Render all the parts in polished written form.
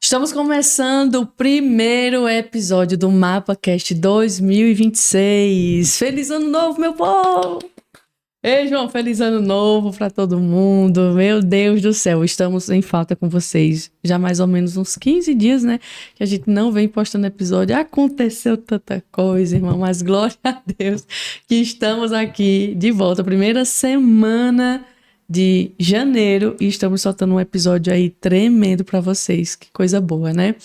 Estamos começando o primeiro episódio do MapaCast 2026. Feliz ano novo, meu povo! Ei, João, feliz ano novo para todo mundo. Meu Deus do céu, estamos em falta com vocês. Já mais ou menos uns 15 dias, né? Que a gente não vem postando episódio. Aconteceu tanta coisa, irmão, mas glória a Deus que estamos aqui de volta. Primeira semana de janeiro e estamos soltando um episódio aí tremendo para vocês. Que coisa boa, né?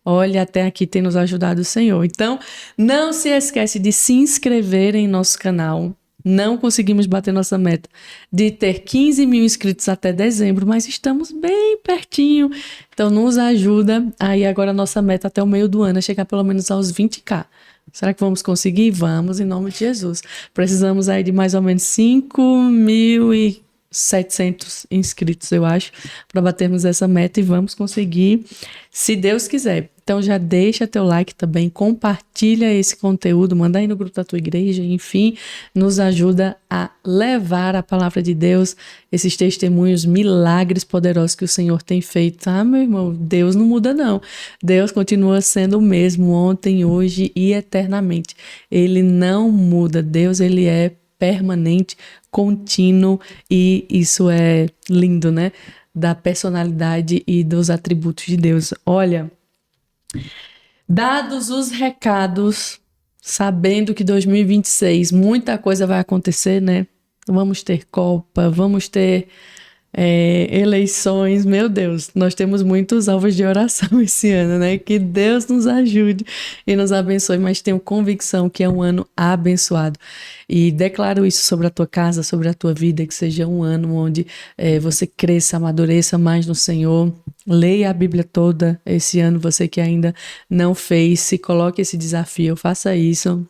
Olha, até aqui tem nos ajudado o Senhor. Então, não se esquece de se inscrever em nosso canal. Não conseguimos bater nossa meta de ter 15 mil inscritos até dezembro, mas estamos bem pertinho. Então, nos ajuda. Aí, agora, a nossa meta até o meio do ano é chegar pelo menos aos 20k. Será que vamos conseguir? Vamos, em nome de Jesus. Precisamos aí de mais ou menos 5.700 inscritos, eu acho, para batermos essa meta e vamos conseguir, se Deus quiser. Então já deixa teu like também, compartilha esse conteúdo, manda aí no grupo da tua igreja, enfim, nos ajuda a levar a palavra de Deus, esses testemunhos, milagres poderosos que o Senhor tem feito. Ah, meu irmão, Deus não muda não. Deus continua sendo o mesmo ontem, hoje e eternamente. Ele não muda. Deus, ele é permanente, contínuo, e isso é lindo, né? Da personalidade e dos atributos de Deus. Olha, dados os recados, sabendo que 2026 muita coisa vai acontecer, né? Vamos ter Copa, vamos ter eleições. Meu Deus, nós temos muitos alvos de oração esse ano, né? Que Deus nos ajude e nos abençoe, mas tenho convicção que é um ano abençoado. E declaro isso sobre a tua casa, sobre a tua vida, que seja um ano onde você cresça, amadureça mais no Senhor. Leia a Bíblia toda esse ano, você que ainda não fez, se coloque esse desafio, faça isso.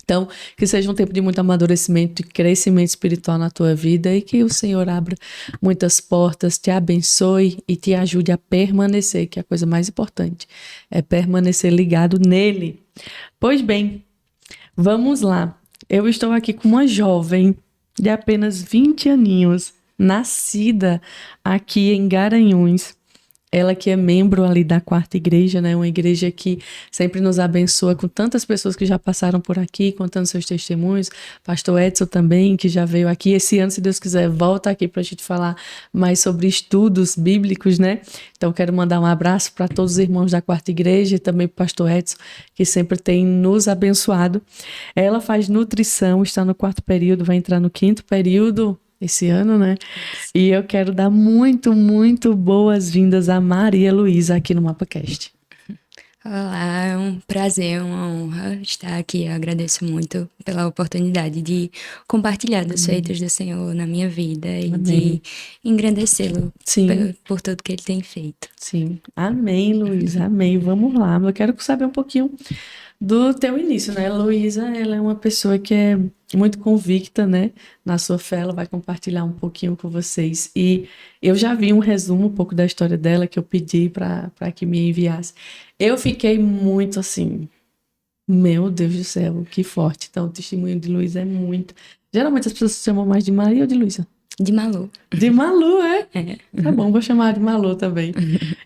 Então, que seja um tempo de muito amadurecimento e crescimento espiritual na tua vida e que o Senhor abra muitas portas, te abençoe e te ajude a permanecer, que é a coisa mais importante, é permanecer ligado nele. Pois bem, vamos lá. Eu estou aqui com uma jovem de apenas 20 aninhos, nascida aqui em Garanhuns. Ela que é membro ali da Quarta Igreja, né? Uma igreja que sempre nos abençoa com tantas pessoas que já passaram por aqui, contando seus testemunhos. Pastor Edson também, que já veio aqui. Esse ano, se Deus quiser, volta aqui para a gente falar mais sobre estudos bíblicos, né? Então, quero mandar um abraço para todos os irmãos da Quarta Igreja e também para o pastor Edson, que sempre tem nos abençoado. Ela faz nutrição, está no 4º período, vai entrar no 5º período esse ano, né? E eu quero dar muito, muito boas-vindas a Maria Luísa aqui no MapaCast. Olá, é um prazer, uma honra estar aqui. Eu agradeço muito pela oportunidade de compartilhar dos feitos do Senhor na minha vida e de engrandecê-lo por tudo que Ele tem feito. Sim, amém, Luísa, amém. Vamos lá, eu quero saber um pouquinho do teu início, né? Luísa, ela é uma pessoa que é muito convicta, né? Na sua fé, ela vai compartilhar um pouquinho com vocês. E eu já vi um resumo um pouco da história dela que eu pedi para que me enviasse. Eu fiquei muito assim, meu Deus do céu, que forte. Então, o testemunho de Luísa é muito... Geralmente as pessoas se chamam mais de Maria ou de Luísa? De Malu. De Malu, é? Tá bom, vou chamar de Malu também.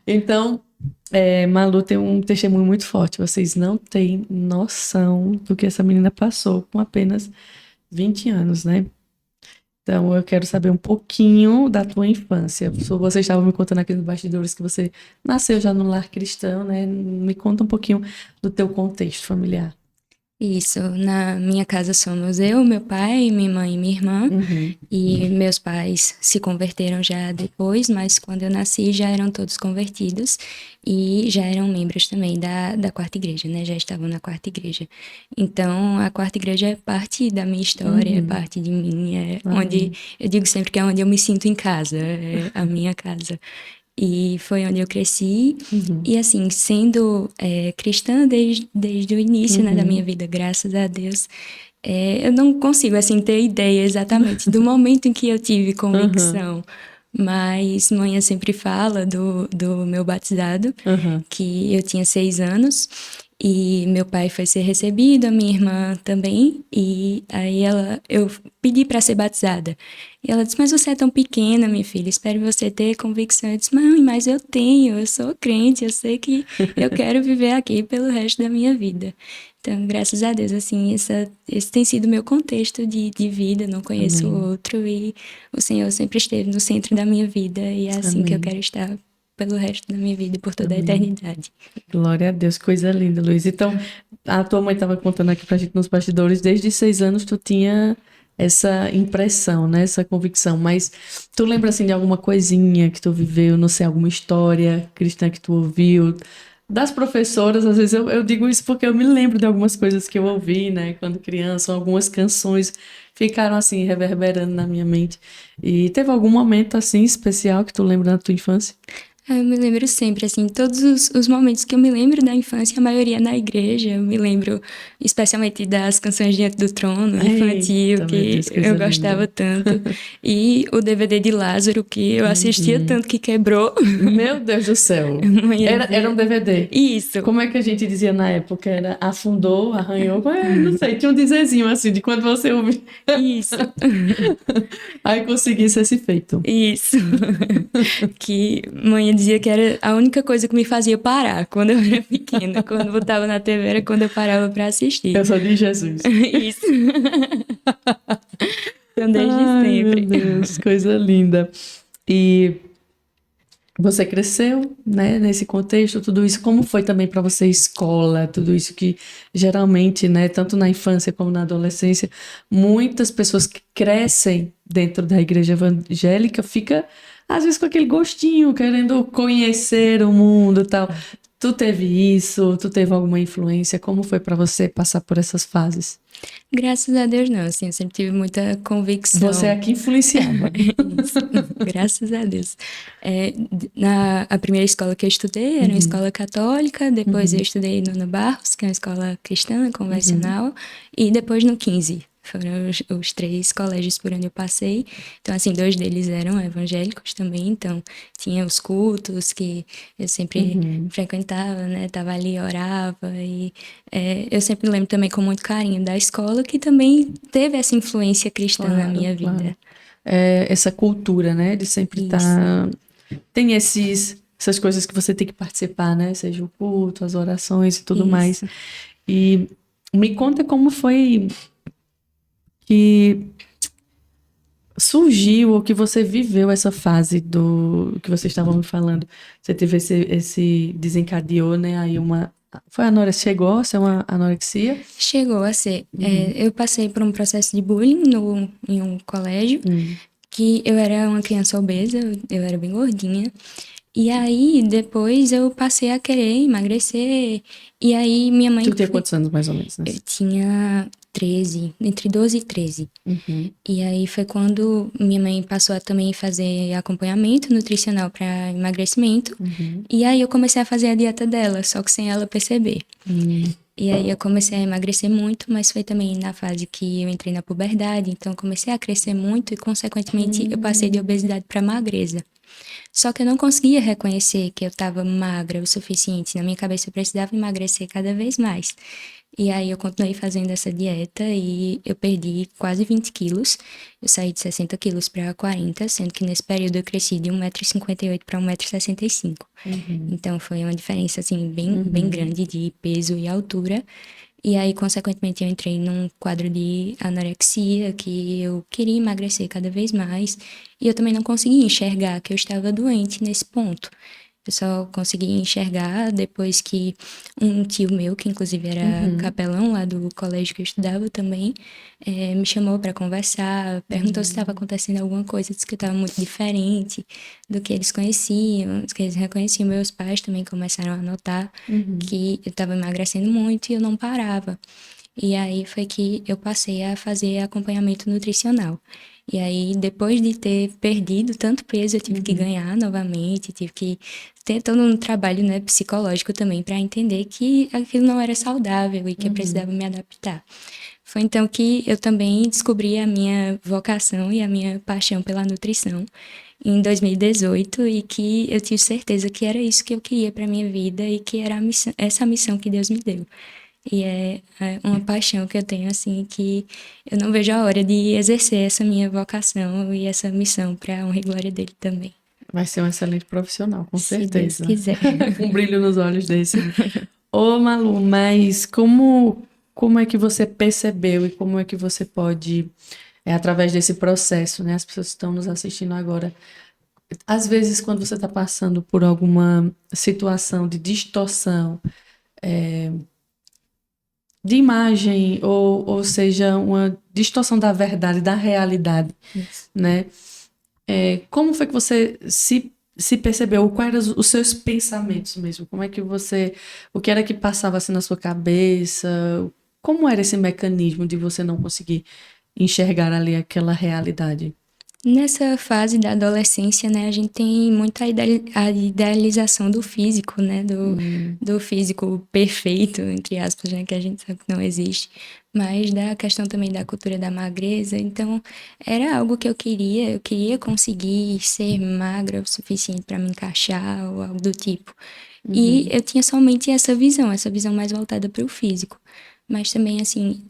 Então... Malu tem um testemunho muito forte. Vocês não têm noção do que essa menina passou com apenas 20 anos, né? Então, eu quero saber um pouquinho da tua infância. Você estava me contando aqui nos bastidores que você nasceu já no lar cristão, né? Me conta um pouquinho do teu contexto familiar. Isso, na minha casa somos eu, meu pai, minha mãe e minha irmã. E meus pais se converteram já depois, mas quando eu nasci já eram todos convertidos e já eram membros também da Quarta Igreja, né? Já estavam na Quarta Igreja. Então, a Quarta Igreja é parte da minha história, é parte de mim, onde eu digo sempre que é onde eu me sinto em casa, é a minha casa. E foi onde eu cresci, e assim, sendo cristã desde o início, né, da minha vida, graças a Deus, eu não consigo, assim, ter ideia exatamente do momento em que eu tive convicção, mas manhã sempre fala do meu batizado, que eu tinha 6 anos, E meu pai foi ser recebido, a minha irmã também. E aí eu pedi para ser batizada. E ela disse, mas você é tão pequena, minha filha, espero você ter convicção. Eu disse, mãe, mas eu tenho, eu sou crente, eu sei que eu quero viver aqui pelo resto da minha vida. Então, graças a Deus, assim, esse tem sido o meu contexto de vida, não conheço Amém. outro. E o Senhor sempre esteve no centro da minha vida. E é assim que eu Amém. quero estar pelo resto da minha vida e por toda a Amém. eternidade. Glória a Deus, coisa linda, Luiz. Então, a tua mãe estava contando aqui pra gente nos bastidores, desde 6 anos tu tinha essa impressão, né? Essa convicção. Mas tu lembra, assim, de alguma coisinha que tu viveu, não sei, alguma história cristã que tu ouviu? Das professoras, às vezes eu digo isso porque eu me lembro de algumas coisas que eu ouvi, né? Quando criança, algumas canções ficaram, assim, reverberando na minha mente. E teve algum momento, assim, especial que tu lembra da tua infância? Eu me lembro sempre, assim, todos os momentos que eu me lembro da infância, a maioria na igreja. Eu me lembro especialmente das canções Diante do Trono, infantil, Eita, meu que Deus, eu coisa linda. gostava tanto. E o DVD de Lázaro, que eu assistia tanto que quebrou. Meu Deus do céu. Não ia Era um dizer. DVD. Isso, Como é que a gente dizia na época? Era afundou, arranhou? Não sei, tinha um dizezinho assim de quando você ouvia. isso, Aí conseguisse esse feito. isso. Que mãe dizia que era a única coisa que me fazia parar quando eu era pequena. Quando botava na TV era quando eu parava pra assistir. Eu sou de Jesus. Isso. Então, desde Ai, meu sempre. Deus, coisa linda. E você cresceu, né, nesse contexto, tudo isso, como foi também para você escola, tudo isso que geralmente, né, tanto na infância como na adolescência, muitas pessoas que crescem dentro da igreja evangélica fica às vezes com aquele gostinho, querendo conhecer o mundo, e tal. Tu teve isso? Tu teve alguma influência? Como foi para você passar por essas fases? Graças a Deus, não, assim, eu sempre tive muita Você é convicção. que influenciava. Isso, graças a Deus. A primeira escola que eu estudei era uma Uhum, escola católica, depois eu uhum, estudei no Ana Barros, que é uma escola cristã, uhum. convencional, e depois no 15. Foram os três colégios por onde eu passei. Então, assim, dois deles eram evangélicos também, então tinha os cultos que eu sempre Uhum. frequentava, né? Tava ali, orava, e eu sempre lembro também com muito carinho da escola, que também teve essa influência cristã na Claro, minha claro. vida. É, essa cultura, né, de sempre Isso. estar. Tem essas coisas que você tem que participar, né? Seja o culto, as orações e tudo mais. Isso. E me conta como foi que surgiu ou que você viveu essa fase do que você estava me falando. Você teve esse desencadeou, né? Aí uma. Foi anorexia, chegou a ser uma anorexia? Chegou a ser. Uhum. Eu passei por um processo de bullying em um colégio, Hum. que eu era uma criança obesa, eu era bem gordinha. E aí, depois eu passei a querer emagrecer. E aí, minha mãe. Tu tinha quantos anos, mais ou menos, né? Eu tinha 13, entre 12 e 13. Uhum. E aí foi quando minha mãe passou a também fazer acompanhamento nutricional para emagrecimento. Uhum. E aí eu comecei a fazer a dieta dela, só que sem ela perceber. Hum. E aí eu comecei a emagrecer muito, mas foi também na fase que eu entrei na puberdade, então eu comecei a crescer muito e, consequentemente, eu passei de obesidade para magreza. Só que eu não conseguia reconhecer que eu estava magra o suficiente. Na minha cabeça eu precisava emagrecer cada vez mais. E aí eu continuei fazendo essa dieta e eu perdi quase 20 quilos. Eu saí de 60 quilos para 40, sendo que nesse período eu cresci de 1,58 m para 1,65 m. Uhum. Então foi uma diferença assim bem Uhum. grande de peso e altura. E aí, consequentemente, eu entrei num quadro de anorexia, que eu queria emagrecer cada vez mais. E eu também não conseguia enxergar que eu estava doente nesse ponto. Eu só consegui enxergar depois que um tio meu, que inclusive era Uhum. capelão lá do colégio que eu estudava também, me chamou para conversar, perguntou se estava acontecendo alguma coisa, disse que eu estava muito diferente do que eles conheciam, que eles reconheciam. Meus pais também começaram a notar Uhum. que eu estava emagrecendo muito e eu não parava. E aí foi que eu passei a fazer acompanhamento nutricional. E aí, depois de ter perdido tanto peso, eu tive que Uhum. ganhar novamente, tive que ter todo um trabalho, né, psicológico também para entender que aquilo não era saudável e que eu Uhum. precisava me adaptar. Foi então que eu também descobri a minha vocação e a minha paixão pela nutrição. em 2018 e que eu tive certeza que era isso que eu queria para minha vida e que era essa missão que Deus me deu. E é uma paixão que eu tenho, assim, que eu não vejo a hora de exercer essa minha vocação e essa missão para a honra e glória dele também. Vai ser um excelente profissional, com Se Deus certeza. quiser. Com um brilho nos olhos desse. Ô, Malu, mas como é que você percebeu e como é que você pode, através desse processo, né? As pessoas que estão nos assistindo agora, às vezes quando você está passando por alguma situação de distorção, de imagem, ou seja, uma distorção da verdade, da realidade, Isso. né? Como foi que você se percebeu? Quais eram os seus pensamentos mesmo? Como é que você... O que era que passava assim na sua cabeça? Como era esse mecanismo de você não conseguir enxergar ali aquela realidade? Nessa fase da adolescência, né, a gente tem muita a idealização do físico, né, do físico perfeito, entre aspas, né, que a gente sabe que não existe, mas da questão também da cultura da magreza. Então, era algo que eu queria conseguir ser magra o suficiente para me encaixar ou algo do tipo. E eu tinha somente essa visão mais voltada para o físico. Mas também, assim,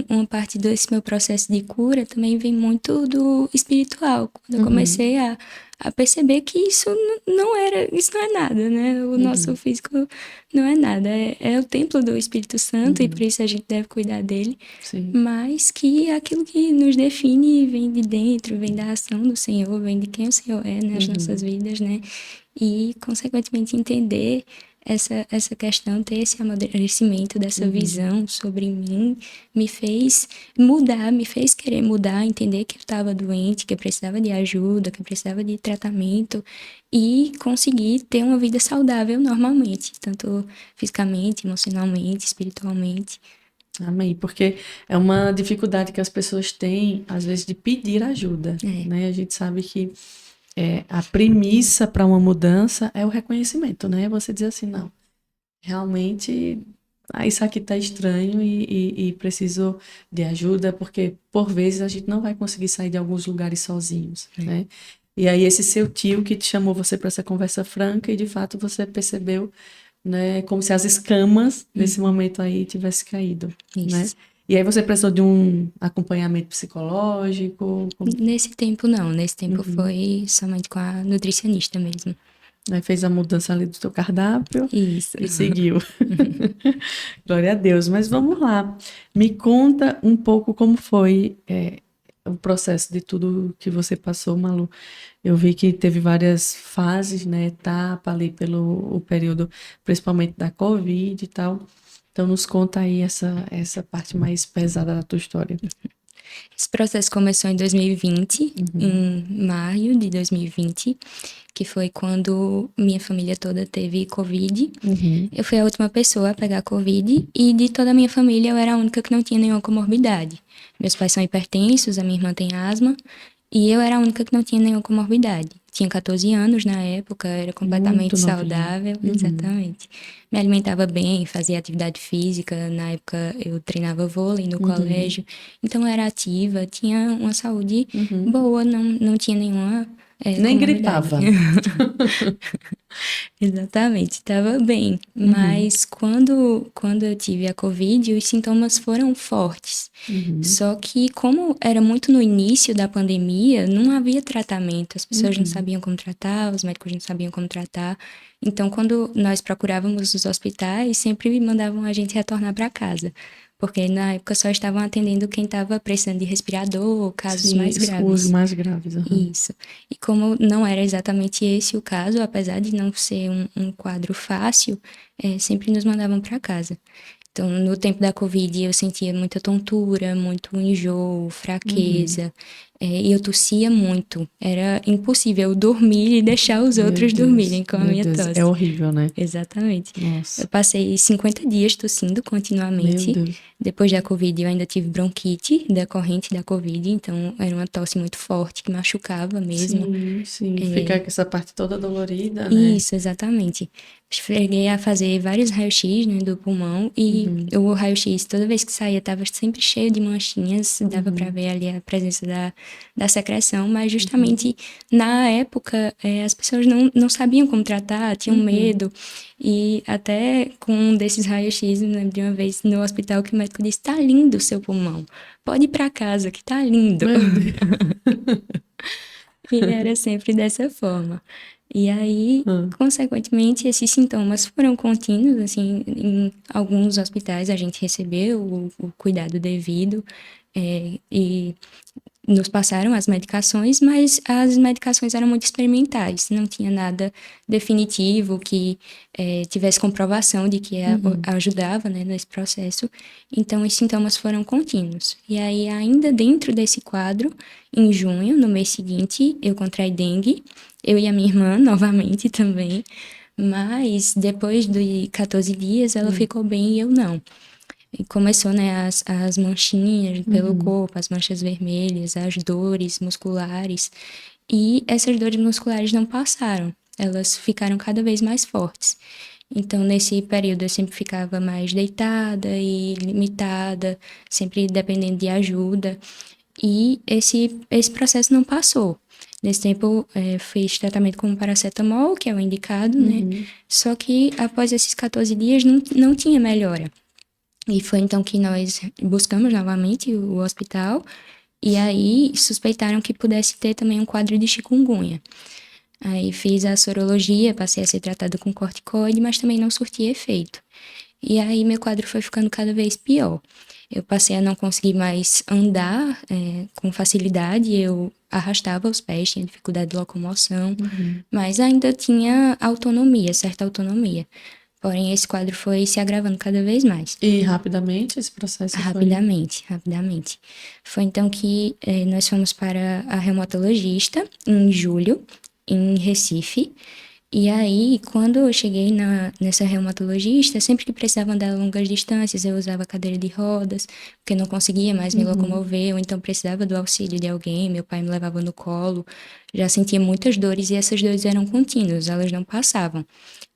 uma parte desse meu processo de cura também vem muito do espiritual. Quando eu comecei a perceber que isso não é nada, né? O nosso físico não é nada. É o templo do Espírito Santo e por isso a gente deve cuidar dele. Sim. Mas que aquilo que nos define vem de dentro, vem da ação do Senhor, vem de quem o Senhor é nas nossas vidas, né? E, consequentemente, entender essa questão, ter esse amadurecimento dessa visão sobre mim, me fez mudar, me fez querer mudar, entender que eu estava doente, que eu precisava de ajuda, que eu precisava de tratamento e conseguir ter uma vida saudável normalmente, tanto fisicamente, emocionalmente, espiritualmente. Amém. Porque é uma dificuldade que as pessoas têm, às vezes, de pedir ajuda, né? A gente sabe que a premissa para uma mudança é o reconhecimento, né? Você dizer assim, não, realmente isso aqui está estranho e preciso de ajuda, porque por vezes a gente não vai conseguir sair de alguns lugares sozinhos, né? E aí esse seu tio que te chamou você para essa conversa franca e de fato você percebeu, né, como se as escamas nesse momento aí tivessem caído, né? Isso. E aí você precisou de um acompanhamento psicológico, Nesse tempo, não. Nesse tempo foi somente com a nutricionista mesmo. né, fez a mudança ali do seu cardápio Isso. e seguiu. Glória a Deus. Mas vamos lá. Me conta um pouco como foi o processo de tudo que você passou, Malu. Eu vi que teve várias fases, né, etapa ali pelo o período, principalmente da Covid e tal. Então nos conta aí essa parte mais pesada da tua história. Esse processo começou em 2020, em maio de 2020, que foi quando minha família toda teve Covid. Eu fui a última pessoa a pegar Covid e de toda a minha família eu era a única que não tinha nenhuma comorbidade. Meus pais são hipertensos, a minha irmã tem asma e eu era a única que não tinha nenhuma comorbidade. Tinha 14 anos na época, era completamente Muito novinha. saudável, exatamente. Me alimentava bem, fazia atividade física, na época eu treinava vôlei no colégio, então era ativa, tinha uma saúde boa, não tinha nenhuma Nem comorbidade. gritava. Exatamente, estava bem. Mas quando eu tive a Covid, os sintomas foram fortes. Só que, como era muito no início da pandemia, não havia tratamento. As pessoas não sabiam como tratar, os médicos não sabiam como tratar. Então, quando nós procurávamos os hospitais, sempre mandavam a gente retornar para casa. Porque na época só estavam atendendo quem estava precisando de respirador, casos Sim, mais graves. os mais graves. Isso. E como não era exatamente esse o caso, apesar de não ser um quadro fácil, sempre nos mandavam para casa. Então, no tempo da Covid, eu sentia muita tontura, muito enjoo, fraqueza, e eu tossia muito. Era impossível dormir e deixar os outros dormirem com a minha Deus, tosse. é horrível, né? Exatamente. Nossa. Eu passei 50 dias tossindo continuamente. Meu Deus. Depois da Covid, eu ainda tive bronquite decorrente da Covid, então era uma tosse muito forte, que machucava mesmo. Sim. Fica com essa parte toda dolorida, né? Isso, exatamente. Cheguei a fazer vários raios-x, né, do pulmão e o raio-x, toda vez que saía, estava sempre cheio de manchinhas, dava para ver ali a presença da secreção, mas justamente na época as pessoas não sabiam como tratar, tinham medo. E até com um desses raios-x, eu lembro de uma vez no hospital que o médico disse: tá lindo o seu pulmão, pode ir pra casa que tá lindo. Meu Deus. E era sempre dessa forma. E aí, consequentemente, esses sintomas foram contínuos, assim, em alguns hospitais a gente recebeu o cuidado devido, e nos passaram as medicações, mas as medicações eram muito experimentais, não tinha nada definitivo que tivesse comprovação de que ajudava, né, nesse processo. Então, os sintomas foram contínuos. E aí, ainda dentro desse quadro, em junho, no mês seguinte, eu contraí dengue, eu e a minha irmã, novamente também, mas depois de 14 dias, ela ficou bem e eu não. E começou, né, as manchinhas pelo corpo, as manchas vermelhas, as dores musculares. E essas dores musculares não passaram, elas ficaram cada vez mais fortes. Então, nesse período, eu sempre ficava mais deitada e limitada, sempre dependendo de ajuda. E esse processo não passou. Nesse tempo, fiz tratamento com paracetamol, que é o indicado, né? Só que após esses 14 dias, não tinha melhora. E foi então que nós buscamos novamente o hospital e aí suspeitaram que pudesse ter também um quadro de chikungunya. Aí fiz a sorologia, passei a ser tratada com corticoide, mas também não surtia efeito. E aí meu quadro foi ficando cada vez pior. Eu passei a não conseguir mais andar com facilidade, eu arrastava os pés, tinha dificuldade de locomoção, mas ainda tinha autonomia, certa autonomia. Porém, esse quadro foi se agravando cada vez mais. E rapidamente esse processo Rapidamente. Foi então que nós fomos para a reumatologista em julho, em Recife. E aí, quando eu cheguei nessa reumatologista, sempre que precisava andar longas distâncias, eu usava cadeira de rodas, porque não conseguia mais me locomover, ou então precisava do auxílio de alguém, meu pai me levava no colo. Já sentia muitas dores e essas dores eram contínuas, elas não passavam.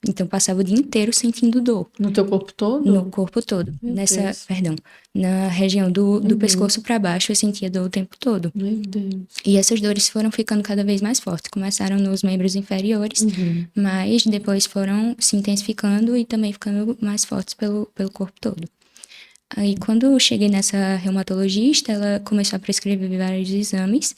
Então, passava o dia inteiro sentindo dor. No teu corpo todo? No corpo todo. Meu Deus. Na região do pescoço para baixo, eu sentia dor o tempo todo. Meu Deus. E essas dores foram ficando cada vez mais fortes. Começaram nos membros inferiores, mas depois foram se intensificando e também ficando mais fortes pelo corpo todo. Aí, quando eu cheguei nessa reumatologista, ela começou a prescrever vários exames.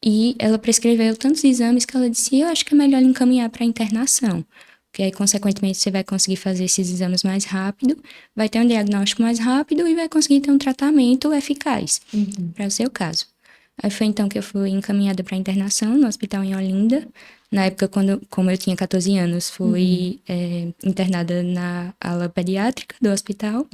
E ela prescreveu tantos exames que ela disse: eu acho que é melhor encaminhar para internação. Porque aí, consequentemente, você vai conseguir fazer esses exames mais rápido, vai ter um diagnóstico mais rápido e vai conseguir ter um tratamento eficaz para o seu caso. Aí foi então que eu fui encaminhada para internação no hospital em Olinda. Na época, como eu tinha 14 anos, fui internada na ala pediátrica do hospital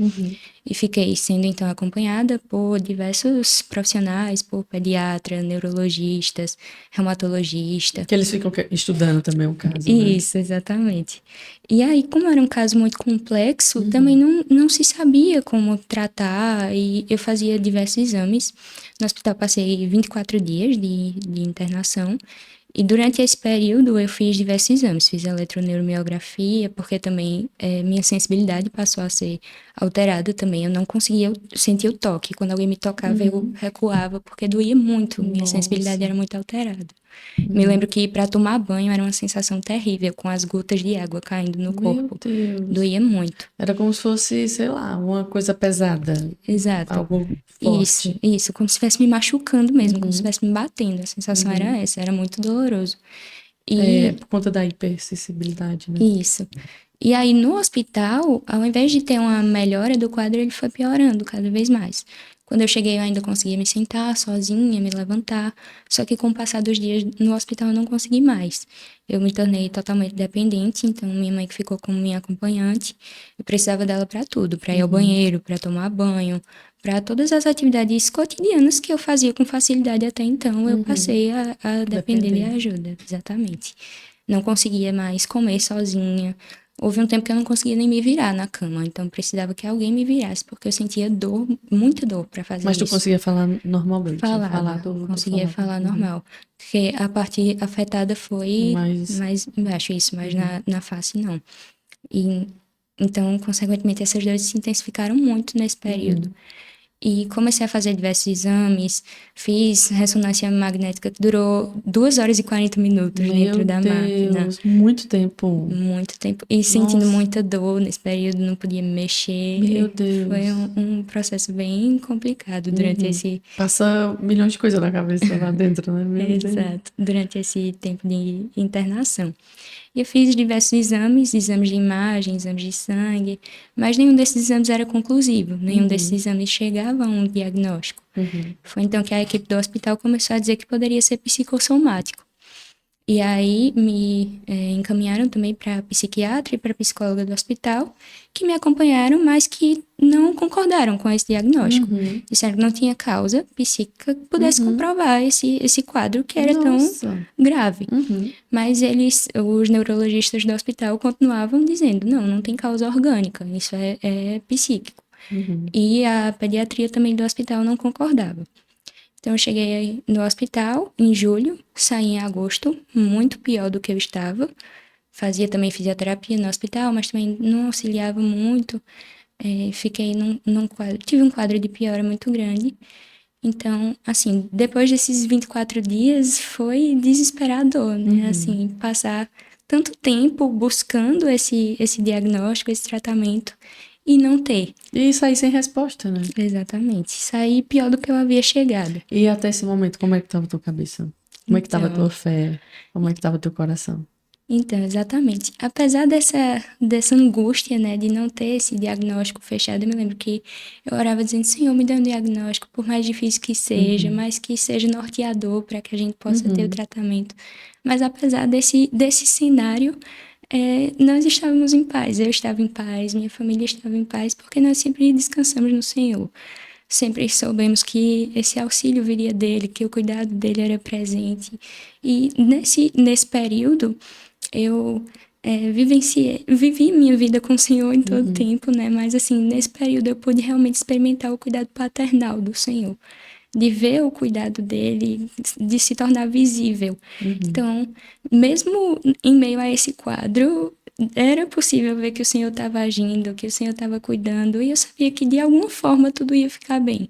e fiquei sendo então acompanhada por diversos profissionais, por pediatra, neurologistas, reumatologista. Que eles ficam estudando também o caso, né? Isso, exatamente. E aí, como era um caso muito complexo, também não se sabia como tratar e eu fazia diversos exames. No hospital passei 24 dias de internação e durante esse período eu fiz diversos exames. Fiz eletroneuromiografia, porque também minha sensibilidade passou a ser alterada também. Eu não conseguia sentir o toque. Quando alguém me tocava, eu recuava, porque doía muito. Minha sensibilidade era muito alterada. Me lembro que para tomar banho era uma sensação terrível, com as gotas de água caindo no corpo. Meu Deus. Doía muito. Era como se fosse, sei lá, uma coisa pesada. Exato. Algo forte. Isso, como se estivesse me machucando mesmo, como se estivesse me batendo. A sensação era essa, era muito doloroso. É, por conta da hipersensibilidade, né? Isso. E aí, no hospital, ao invés de ter uma melhora do quadro, ele foi piorando cada vez mais. Quando eu cheguei, eu ainda conseguia me sentar sozinha, me levantar. Só que com o passar dos dias no hospital, eu não consegui mais. Eu me tornei totalmente dependente, então minha mãe que ficou como minha acompanhante. Eu precisava dela para tudo, para ir ao banheiro, para tomar banho, para todas as atividades cotidianas que eu fazia com facilidade até então. Eu passei a depender de ajuda, exatamente. Não conseguia mais comer sozinha. Houve um tempo que eu não conseguia nem me virar na cama, então precisava que alguém me virasse, porque eu sentia dor, muita dor para fazer isso. Mas tu conseguia falar normalmente? Conseguia falar normal. Porque a parte afetada foi mais embaixo, isso, mas na face não. E, então, consequentemente, essas dores se intensificaram muito nesse período. E comecei a fazer diversos exames, fiz ressonância magnética que durou 2 horas e 40 minutos Meu dentro da máquina. Deus, muito tempo. Muito tempo. E sentindo Nossa, muita dor nesse período, não podia me meu mexer. Foi Deus. um processo bem complicado durante Uhum. esse, Passa milhões de coisas na cabeça lá dentro, né? Meu Deus. exato, durante esse tempo de internação. E eu fiz diversos exames, exames de imagem, exames de sangue, mas nenhum desses exames era conclusivo, nenhum desses Uhum. exames chegava a um diagnóstico. Uhum. Foi então que a equipe do hospital começou a dizer que poderia ser psicossomático. E aí me encaminharam também para psiquiatra e para psicóloga do hospital, que me acompanharam, mas que não concordaram com esse diagnóstico. Uhum. Disseram que não tinha causa psíquica que pudesse Uhum. comprovar esse quadro que era tão Nossa. grave. Uhum. Mas os neurologistas do hospital continuavam dizendo, não tem causa orgânica, isso é psíquico. Uhum. E a pediatria também do hospital não concordava. Então, eu cheguei no hospital em julho, saí em agosto, muito pior do que eu estava. Fazia também fisioterapia no hospital, mas também não auxiliava muito. Fiquei num quadro, tive um quadro de piora muito grande. Então, assim, depois desses 24 dias foi desesperador, né? Uhum. Assim, passar tanto tempo buscando esse diagnóstico, esse tratamento e não ter. E sair sem resposta, né? Exatamente. Saí pior do que eu havia chegado. E até esse momento, como é que tava a tua cabeça? Como é que tava a tua Então, fé? Como é que tava o teu coração? Então, exatamente. Apesar dessa angústia, né, de não ter esse diagnóstico fechado, eu me lembro que eu orava dizendo, Senhor, me dê um diagnóstico, por mais difícil que seja, Uhum. mas que seja norteador para que a gente possa ter o Uhum. tratamento. Mas apesar desse cenário, nós estávamos em paz. Eu estava em paz, minha família estava em paz, porque nós sempre descansamos no Senhor. Sempre soubemos que esse auxílio viria dele, que o cuidado dele era presente. E nesse período, eu vivi minha vida com o Senhor em todo Uhum. tempo, né? Mas assim, nesse período eu pude realmente experimentar o cuidado paternal do Senhor, de ver o cuidado dele, de se tornar visível. Uhum. Então, mesmo em meio a esse quadro, era possível ver que o Senhor estava agindo, que o Senhor estava cuidando, e eu sabia que de alguma forma tudo ia ficar bem.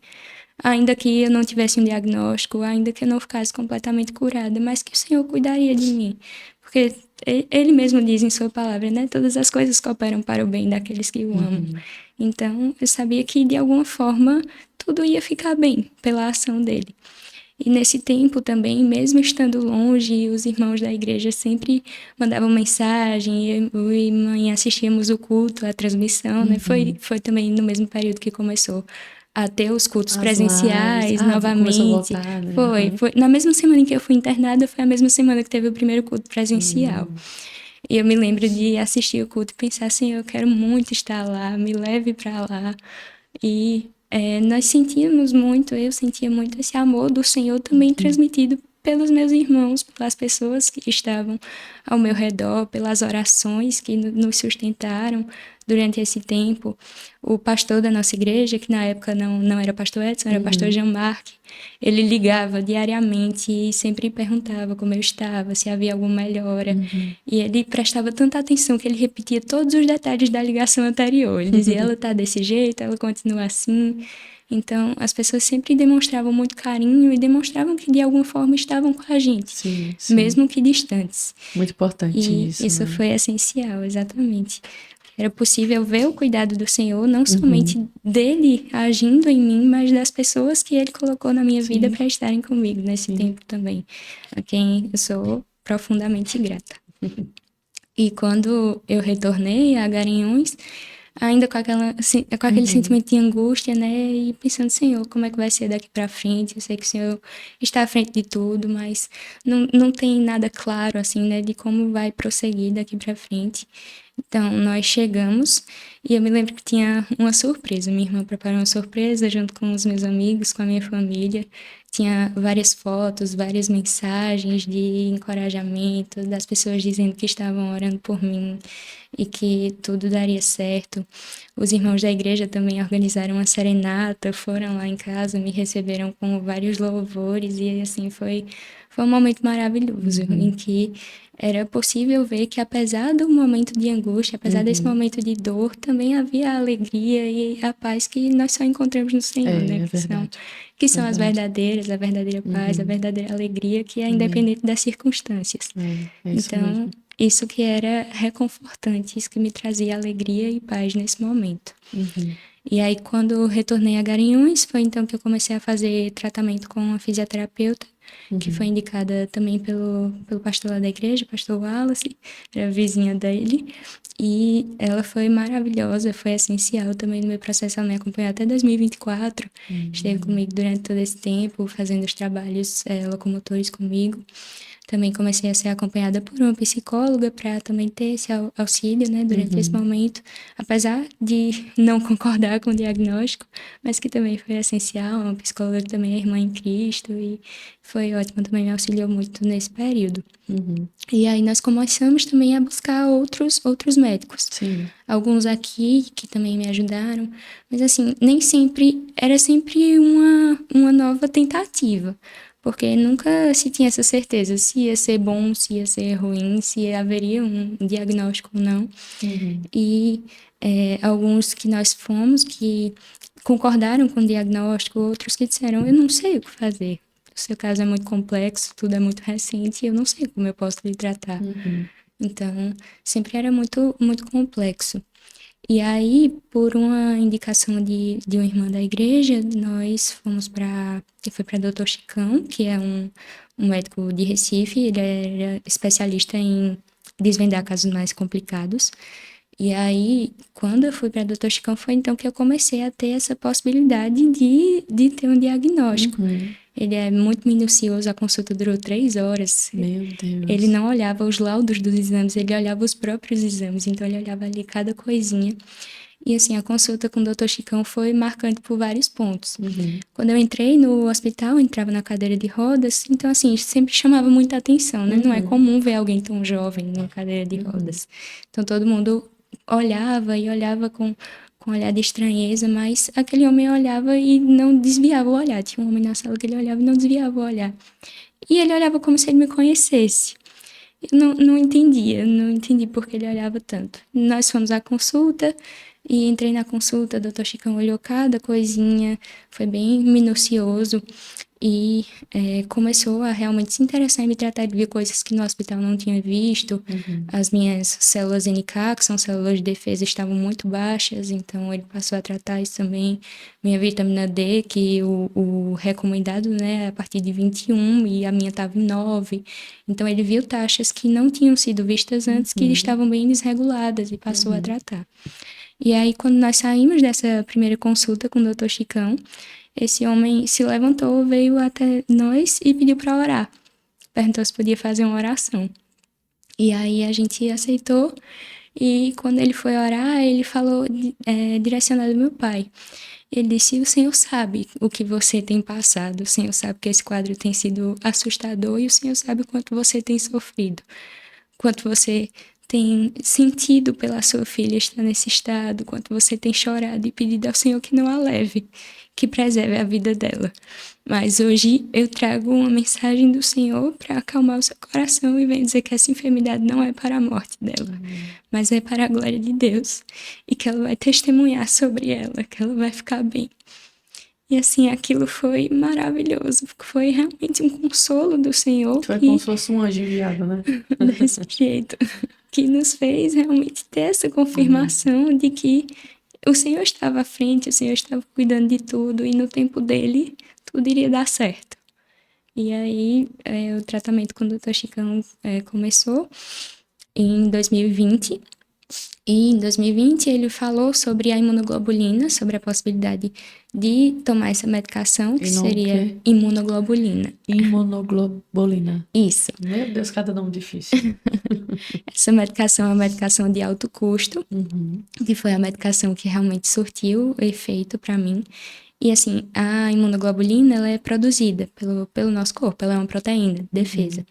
Ainda que eu não tivesse um diagnóstico, ainda que eu não ficasse completamente curada, mas que o Senhor cuidaria de mim. Porque ele mesmo diz em sua palavra, né? Todas as coisas cooperam para o bem daqueles que o amam. Uhum. Então, eu sabia que de alguma forma tudo ia ficar bem pela ação dele. E nesse tempo também, mesmo estando longe, os irmãos da igreja sempre mandavam mensagem, eu e mãe assistíamos o culto, a transmissão, né? Uhum. Foi também no mesmo período que começou a ter os cultos As lives. presenciais Ah, começou a novamente. voltar, né? Aham. Foi. Na mesma semana em que eu fui internada, foi a mesma semana que teve o primeiro culto presencial. Hum. E eu me lembro de assistir o culto e pensar assim, eu quero muito estar lá, me leve para lá. E nós sentíamos muito, eu sentia muito esse amor do Senhor também Uhum. transmitido pelos meus irmãos, pelas pessoas que estavam ao meu redor, pelas orações que nos sustentaram durante esse tempo. O pastor da nossa igreja, que na época não era pastor Edson, era pastor Uhum. Jean-Marc, ele ligava diariamente e sempre perguntava como eu estava, se havia alguma melhora. Uhum. E ele prestava tanta atenção que ele repetia todos os detalhes da ligação anterior. Ele dizia, ela tá desse jeito, ela continua assim. Então, as pessoas sempre demonstravam muito carinho e demonstravam que de alguma forma estavam com a gente, Sim, sim. mesmo que distantes. Muito importante E isso, isso né? foi essencial, exatamente. Era possível ver o cuidado do Senhor, não Uhum. somente dele agindo em mim, mas das pessoas que ele colocou na minha vida Sim, para estarem comigo nesse sim. tempo também, a quem eu sou profundamente grata. E quando eu retornei a Garanhuns, ainda com aquele Uhum. sentimento de angústia, né? E pensando, Senhor, como é que vai ser daqui para frente? Eu sei que o Senhor está à frente de tudo, mas não tem nada claro, assim, né? De como vai prosseguir daqui para frente. Então, nós chegamos e eu me lembro que tinha uma surpresa. Minha irmã preparou uma surpresa junto com os meus amigos, com a minha família. Tinha várias fotos, várias mensagens de encorajamento das pessoas dizendo que estavam orando por mim e que tudo daria certo. Os irmãos da igreja também organizaram uma serenata, foram lá em casa, me receberam com vários louvores e assim foi um momento maravilhoso, em que era possível ver que, apesar do momento de angústia, apesar desse momento de dor, também havia a alegria e a paz que nós só encontramos no Senhor, né? Que são as verdadeiras, a verdadeira paz, a verdadeira alegria, que é independente das circunstâncias. Então, isso que era reconfortante, isso que me trazia alegria e paz nesse momento. E aí, quando eu retornei a Garanhuns, foi então que eu comecei a fazer tratamento com a fisioterapeuta, que foi indicada também pelo pastor lá da igreja, o pastor Wallace, era vizinha dele. E ela foi maravilhosa, foi essencial também no meu processo. Ela me acompanhou até 2024, esteve comigo durante todo esse tempo, fazendo os trabalhos locomotores comigo. Também comecei a ser acompanhada por uma psicóloga para também ter esse auxílio, né, durante esse momento, apesar de não concordar com o diagnóstico, mas que também foi essencial. Uma psicóloga que também é irmã em Cristo e foi ótima, também me auxiliou muito nesse período. E aí nós começamos também a buscar outros médicos. Alguns aqui que também me ajudaram, mas assim, nem sempre, era sempre uma nova tentativa. Porque nunca se tinha essa certeza se ia ser bom, se ia ser ruim, se haveria um diagnóstico ou não. E alguns que nós fomos que concordaram com o diagnóstico, outros que disseram, eu não sei o que fazer. O seu caso é muito complexo, tudo é muito recente, eu não sei como eu posso lhe tratar. Então, sempre era muito, muito complexo. E aí, por uma indicação de uma irmã da igreja, nós fomos foi para Dr. Chicão, que é um médico de Recife, ele era especialista em desvendar casos mais complicados. E aí, quando eu fui para Dr. Chicão, foi então que eu comecei a ter essa possibilidade de ter um diagnóstico. Ele é muito minucioso, a consulta durou 3 horas. Meu Deus. Ele não olhava os laudos dos exames, ele olhava os próprios exames, então ele olhava ali cada coisinha. E assim, a consulta com o Dr. Chicão foi marcante por vários pontos. Quando eu entrei no hospital, eu entrava na cadeira de rodas, então assim, isso sempre chamava muita atenção, né? Não é comum ver alguém tão jovem numa cadeira de rodas. Então todo mundo olhava e olhava com um olhar de estranheza, mas aquele homem olhava e não desviava o olhar. Tinha um homem na sala que ele olhava e não desviava o olhar. E ele olhava como se ele me conhecesse. Eu não entendi por que ele olhava tanto. Nós fomos à consulta e entrei na consulta, o Dr. Chicão olhou cada coisinha, foi bem minucioso e começou a realmente se interessar em me tratar. Ele viu coisas que no hospital não tinha visto. As minhas células NK, que são células de defesa, estavam muito baixas, então ele passou a tratar isso também. Minha vitamina D, que o recomendado, né, é a partir de 21 e a minha estava em 9. Então ele viu taxas que não tinham sido vistas antes, que estavam bem desreguladas e passou a tratar. E aí, quando nós saímos dessa primeira consulta com o Dr. Chicão, esse homem se levantou, veio até nós e pediu para orar. Perguntou se podia fazer uma oração. E aí a gente aceitou. E quando ele foi orar, ele falou direcionado ao meu pai. Ele disse, o Senhor sabe o que você tem passado. O Senhor sabe que esse quadro tem sido assustador e o Senhor sabe o quanto você tem sofrido. Quanto você tem sentido pela sua filha estar nesse estado, quanto você tem chorado e pedido ao Senhor que não a leve, que preserve a vida dela. Mas hoje eu trago uma mensagem do Senhor para acalmar o seu coração e venho dizer que essa enfermidade não é para a morte dela, mas é para a glória de Deus e que ela vai testemunhar sobre ela, que ela vai ficar bem. E assim, aquilo foi maravilhoso, porque foi realmente um consolo do Senhor. Foi como se fosse um anjo enviado, né? Desse jeito, que nos fez realmente ter essa confirmação de que o Senhor estava à frente, o Senhor estava cuidando de tudo e no tempo dele tudo iria dar certo. E aí o tratamento com o Dr. Chicão começou em 2020. E em 2020 ele falou sobre a imunoglobulina, sobre a possibilidade de tomar essa medicação, que seria imunoglobulina. Imunoglobulina. Isso. Meu Deus, cada nome difícil. Essa medicação é uma medicação de alto custo, que foi a medicação que realmente surtiu efeito para mim. E assim, a imunoglobulina, ela é produzida pelo nosso corpo, ela é uma proteína de defesa.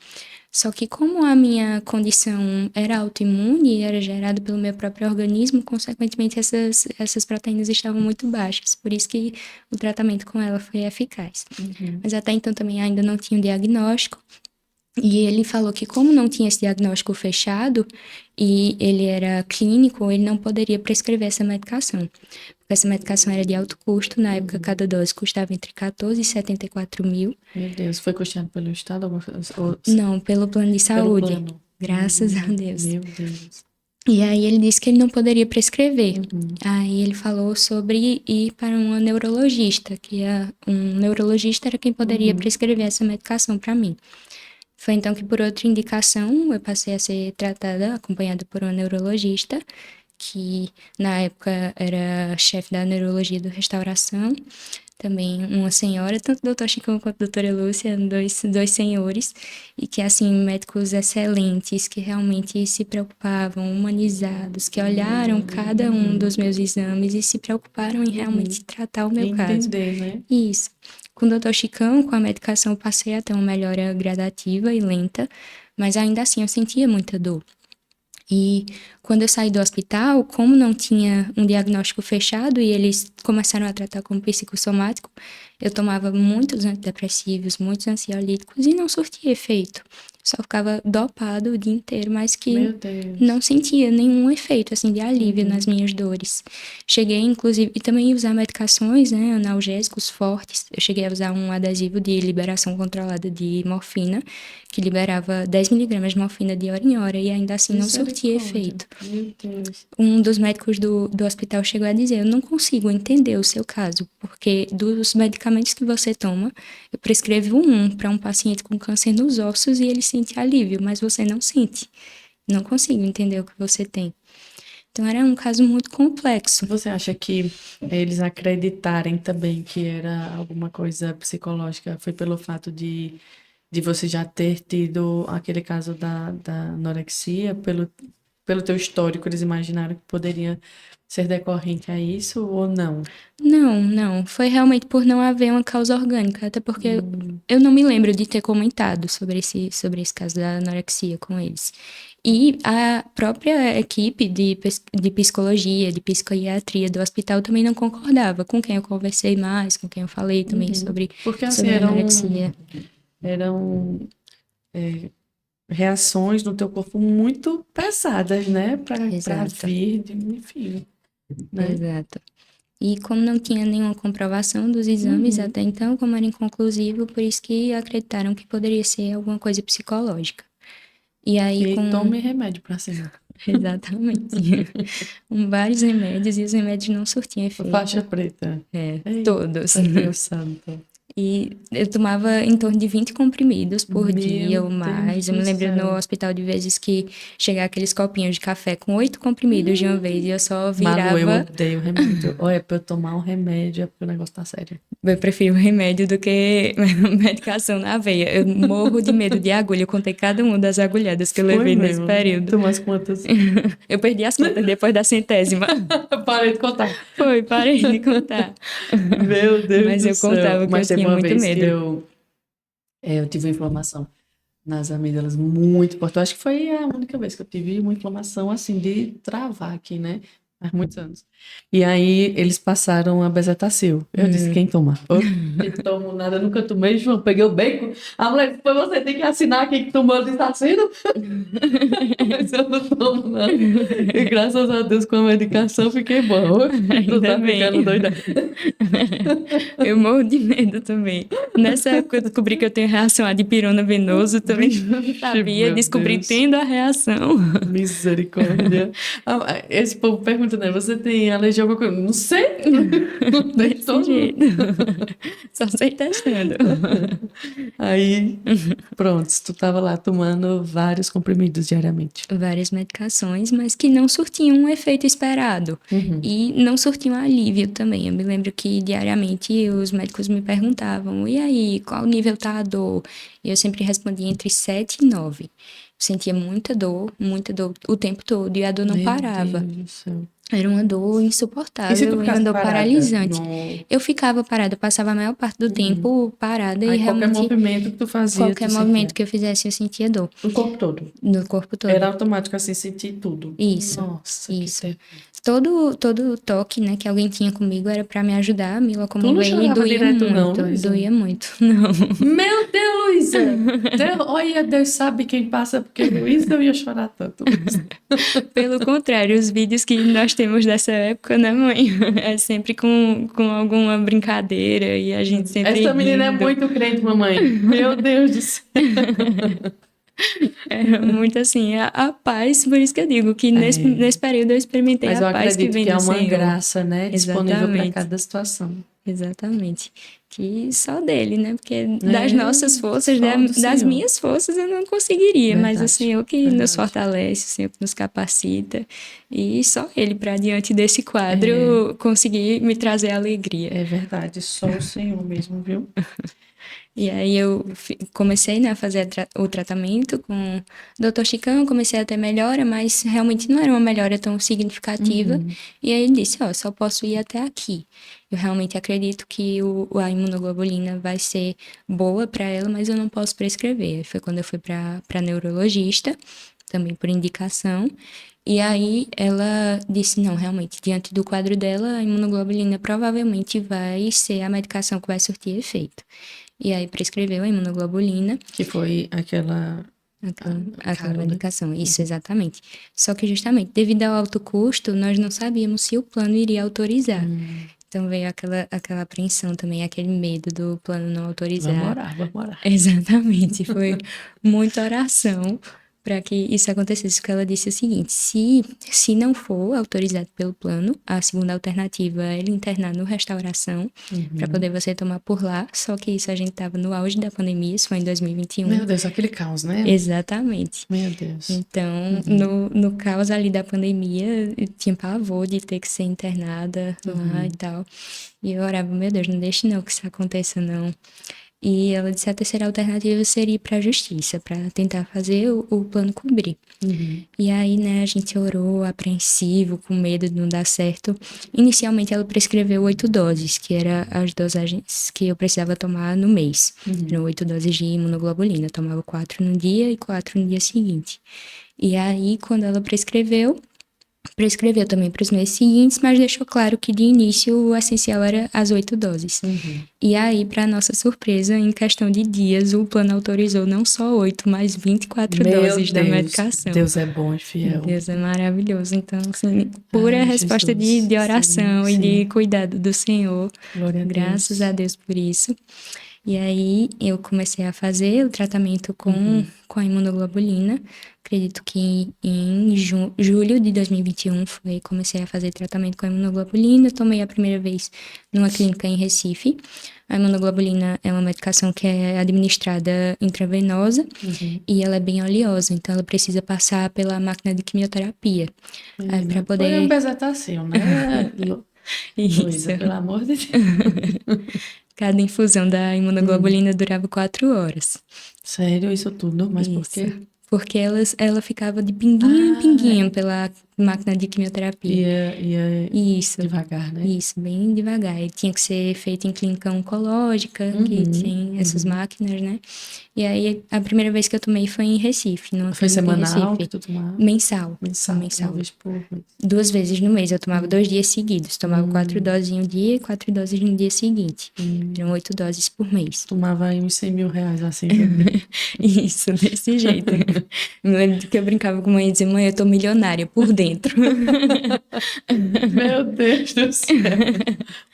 Só que como a minha condição era autoimune e era gerada pelo meu próprio organismo, consequentemente essas proteínas estavam muito baixas. Por isso que o tratamento com ela foi eficaz. Mas até então também ainda não tinha um diagnóstico. E ele falou que como não tinha esse diagnóstico fechado e ele era clínico, ele não poderia prescrever essa medicação. Porque essa medicação era de alto custo, na época cada dose custava entre 14 e 74 mil. Meu Deus, foi custeado pelo Estado? Não, pelo plano de Pelo saúde. plano? Graças a Deus. Meu Deus. E aí ele disse que ele não poderia prescrever. Aí ele falou sobre ir para uma neurologista, um neurologista era quem poderia prescrever essa medicação para mim. Foi então que, por outra indicação, eu passei a ser tratada, acompanhada por uma neurologista, que na época era chefe da neurologia do Restauração. Também uma senhora, tanto o doutor Chicão quanto a doutora Lúcia, dois senhores, e que, assim, médicos excelentes, que realmente se preocupavam, humanizados, que olharam cada um dos meus exames e se preocuparam em realmente tratar o meu caso. Entender, né? Isso. Com o doutor Chicão, com a medicação, eu passei a ter uma melhora gradativa e lenta, mas ainda assim eu sentia muita dor. E quando eu saí do hospital, como não tinha um diagnóstico fechado e eles começaram a tratar como psicossomático, eu tomava muitos antidepressivos, muitos ansiolíticos e não surtia efeito. Só ficava dopado o dia inteiro, mas que não sentia nenhum efeito, assim, de alívio nas minhas dores. Cheguei, inclusive, e também usar medicações, né, analgésicos fortes. Eu cheguei a usar um adesivo de liberação controlada de morfina, que liberava 10 miligramas de morfina de hora em hora, e ainda assim não surtia efeito. Meu Deus. Um dos médicos do hospital chegou a dizer, eu não consigo entender o seu caso, porque dos medicamentos que você toma, eu prescrevo um para um paciente com câncer nos ossos e ele sente alívio, mas você não sente. Não consigo entender o que você tem. Então era um caso muito complexo. Você acha que eles acreditarem também que era alguma coisa psicológica foi pelo fato de você já ter tido aquele caso da anorexia, pelo teu histórico, eles imaginaram que poderia ser decorrente a isso ou não? Não. Foi realmente por não haver uma causa orgânica, até porque eu não me lembro de ter comentado sobre esse caso da anorexia com eles. E a própria equipe de psicologia, de psiquiatria do hospital também não concordava com quem eu conversei mais, com quem eu falei também sobre assim, anorexia. Eram reações no teu corpo muito pesadas, né? Para vir, enfim. Né? Exato. E como não tinha nenhuma comprovação dos exames até então, como era inconclusivo, por isso que acreditaram que poderia ser alguma coisa psicológica. E aí tome remédio para cima. Exatamente. Com vários remédios, e os remédios não surtiam efeito. Faixa preta. Todos. Deus santo. E eu tomava em torno de 20 comprimidos por dia ou mais. Eu me lembro no hospital de vezes que chegava aqueles copinhos de café com 8 comprimidos de uma vez e eu só virava... Malu, eu odeio remédio. Ou é pra eu tomar um remédio, é porque o negócio tá sério. Eu prefiro remédio do que medicação na veia. Eu morro de medo de agulha. Eu contei cada uma das agulhadas que eu levei nesse período. Tu umas quantas? Eu perdi as contas depois da 100ª. Parei de contar. Parei de contar. Meu Deus Mas do eu céu. contava que eu tinha muito medo. Eu tive uma inflamação nas amígdalas muito importante. Eu acho que foi a única vez que eu tive uma inflamação assim de travar aqui, né? Há muitos anos. E aí eles passaram a bezetacil. Eu disse, quem toma? Eu não tomo nada, eu nunca tomei, João. Peguei o bacon. A mulher, foi você tem que assinar quem que tomou. Eu disse, assino? Mas eu não tomo nada. E graças a Deus com a medicação fiquei boa. Tu tá ficando doida. Eu morro de medo também. Nessa época eu descobri que eu tenho reação a dipirona venoso, também não sabia, descobri tendo a reação. Misericórdia. Esse povo pergunta, né? Você tem alergia a alguma coisa? Não sei. Não tem todo. Só sei testando. Aí, pronto, tu tava lá tomando vários comprimidos diariamente. Várias medicações, mas que não surtiam um efeito esperado. E não surtiam alívio também. Eu me lembro que diariamente os médicos me perguntavam, e aí, qual nível tá a dor? E eu sempre respondia entre 7 e 9. Eu sentia muita dor o tempo todo, e a dor não parava. Meu Deus do céu. Era uma dor E se tu insuportável e uma ficasse dor parada? paralisante. Eu ficava parada, passava a maior parte do tempo parada e Aí qualquer realmente movimento que tu fazia, qualquer tu movimento sentia. que eu fizesse eu sentia dor No corpo todo. no corpo Era todo. automático assim, sentir tudo. Isso, Nossa, que isso. terrível. Todo toque, né, que alguém tinha comigo era pra me ajudar a me Tu não locomover e chorava direto não, Luísa? doía muito, não. Meu Deus, Luísa! Olha, Deus sabe quem passa, porque Luísa eu ia chorar tanto. Pelo contrário, os vídeos que nós temos dessa época, né, mãe? É sempre com alguma brincadeira e a gente sempre Essa menina é rindo. muito crente, mamãe. Meu Deus do céu. É muito assim, a paz, por isso que eu digo que nesse período eu experimentei Mas a eu paz que acredito vem que é do uma Senhor. graça, né? Disponível para Exatamente. cada situação. Exatamente. Que só dele, né? Porque das É, nossas forças, só do das Senhor. minhas forças eu não conseguiria, mas o Verdade, Senhor que nos verdade. fortalece, o Senhor que nos capacita, e só Ele, para diante desse quadro, conseguir me trazer alegria. É verdade, só o Senhor mesmo, viu? E aí eu comecei, né, a fazer o tratamento com o Dr. Chicão, comecei a ter melhora, mas realmente não era uma melhora tão significativa. E aí ele disse, ó, só posso ir até aqui. Eu realmente acredito que a imunoglobulina vai ser boa para ela, mas eu não posso prescrever. Foi quando eu fui para neurologista, também por indicação. E aí ela disse, não, realmente, diante do quadro dela, a imunoglobulina provavelmente vai ser a medicação que vai surtir efeito. E aí prescreveu a imunoglobulina. Que foi aquela Aquela caro, né? medicação, isso, exatamente. Só que justamente, devido ao alto custo, nós não sabíamos se o plano iria autorizar. Então veio aquela apreensão também, aquele medo do plano não autorizar. Vamos orar. Exatamente, foi muita oração para que isso acontecesse. Porque ela disse o seguinte: se não for autorizado pelo plano, a segunda alternativa é ele internar no restauração para poder você tomar por lá. Só que isso a gente estava no auge da pandemia, isso foi em 2021. Meu Deus, aquele caos, né? Exatamente. Meu Deus. Então, no caos ali da pandemia, eu tinha pavor de ter que ser internada lá e tal. E eu orava, meu Deus, não deixe não que isso aconteça, não. E ela disse a terceira alternativa seria ir para a justiça, para tentar fazer o plano cobrir. E aí, né, a gente orou apreensivo, com medo de não dar certo. Inicialmente, ela prescreveu 8 doses, que eram as dosagens que eu precisava tomar no mês. Eram 8 doses de imunoglobulina. Eu tomava 4 no dia e 4 no dia seguinte. E aí, quando ela prescreveu também para os meses seguintes, mas deixou claro que de início o essencial era as 8 doses. E aí, para nossa surpresa, em questão de dias, o plano autorizou não só 8, mas 24 doses da medicação. Deus é bom e fiel. Deus é maravilhoso. Então, assim, pura Ai, resposta Jesus. de oração Sim, e de sim. cuidado do Senhor. Glória a Graças Deus. a Deus por isso. E aí eu comecei a fazer o tratamento com a imunoglobulina. Acredito que em julho de 2021 comecei a fazer tratamento com a imunoglobulina. Tomei a primeira vez numa clínica em Recife. A imunoglobulina é uma medicação que é administrada intravenosa e ela é bem oleosa, então ela precisa passar pela máquina de quimioterapia. Para poder... Foi um bezetacil, né, Luísa? Isso. Pelo amor de Deus. Cada infusão da imunoglobulina durava 4 horas. Sério, isso tudo? Mas por quê? Porque ela ficava de pinguinho em pinguinho pela máquina de quimioterapia. Ia Isso. devagar, né? Isso, bem devagar. E tinha que ser feito em clínica oncológica, que tem essas máquinas, né? E aí, a primeira vez que eu tomei foi em Recife. Foi semanal Recife. que tu tomava? Mensal. Uma vez por mês. 2 vezes no mês. Eu tomava 2 dias seguidos. Tomava 4 doses em um dia e 4 doses no dia seguinte. Eram 8 doses por mês. Tomava aí uns 100 mil reais assim. Isso, desse jeito. Me lembro que eu brincava com a mãe e dizia, mãe, eu tô milionária por dentro. Meu Deus do céu.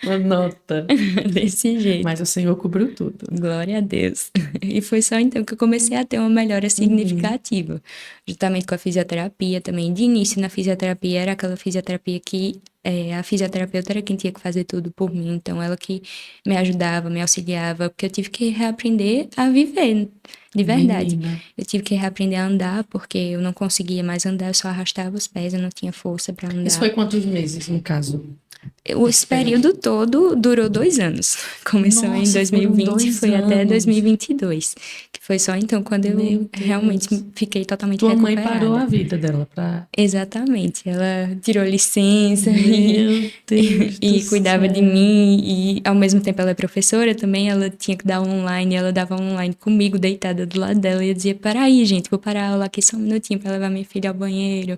Uma nota. Desse jeito. Mas o Senhor cobriu tudo. Glória a Deus. E foi só então que eu comecei a ter uma melhora significativa. Juntamente com a fisioterapia também. De início, na fisioterapia, era aquela fisioterapia que a fisioterapeuta era quem tinha que fazer tudo por mim. Então, ela que me ajudava, me auxiliava, porque eu tive que reaprender a viver, de verdade. Menina. Eu tive que reaprender a andar, porque eu não conseguia mais andar, eu só arrastava os pés, eu não tinha força para andar. Isso foi quantos meses, no caso? Esse período todo durou 2 anos. Começou em Nossa, foram 2020 e 2 foi até anos. 2022. Que foi só então quando Meu eu realmente Deus. fiquei totalmente Tua mãe parou recuperada. a vida dela pra... Exatamente. Ela tirou licença Meu Deus do e cuidava de céu. mim. E ao mesmo tempo ela é professora também, ela tinha que dar online. Ela dava online comigo, deitada do lado dela. E eu dizia, peraí, gente, vou parar a aula aqui só um minutinho pra levar minha filha ao banheiro.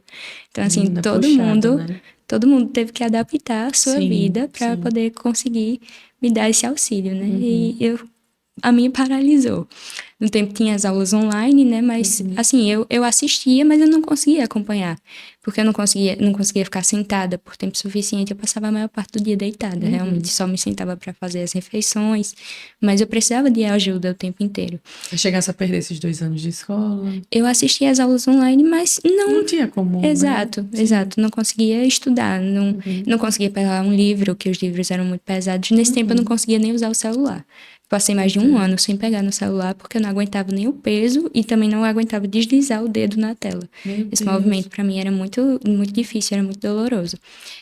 Então, assim, Menina, puxado, né? todo mundo teve que adaptar a sua Sim, vida para sim. poder conseguir me dar esse auxílio, né? Uhum, A minha paralisou. No tempo tinha as aulas online, né? Mas, uhum, assim, eu assistia, mas eu não conseguia acompanhar. Porque eu não conseguia ficar sentada por tempo suficiente. Eu passava a maior parte do dia deitada. Realmente, uhum. só me sentava para fazer as refeições. Mas eu precisava de ajuda o tempo inteiro. Se chegasse a perder esses 2 anos de escola, Eu assistia as aulas online, mas não. não tinha como, né? Exato, Sim. exato. Não conseguia estudar, Uhum, não conseguia pegar um livro, que os livros eram muito pesados. Nesse tempo eu não uhum. conseguia nem usar o celular. Passei mais de um Entendo. ano sem pegar no celular porque eu não aguentava nem o peso e também não aguentava deslizar o dedo na tela. Meu Esse Deus. movimento para mim era muito difícil, era muito doloroso.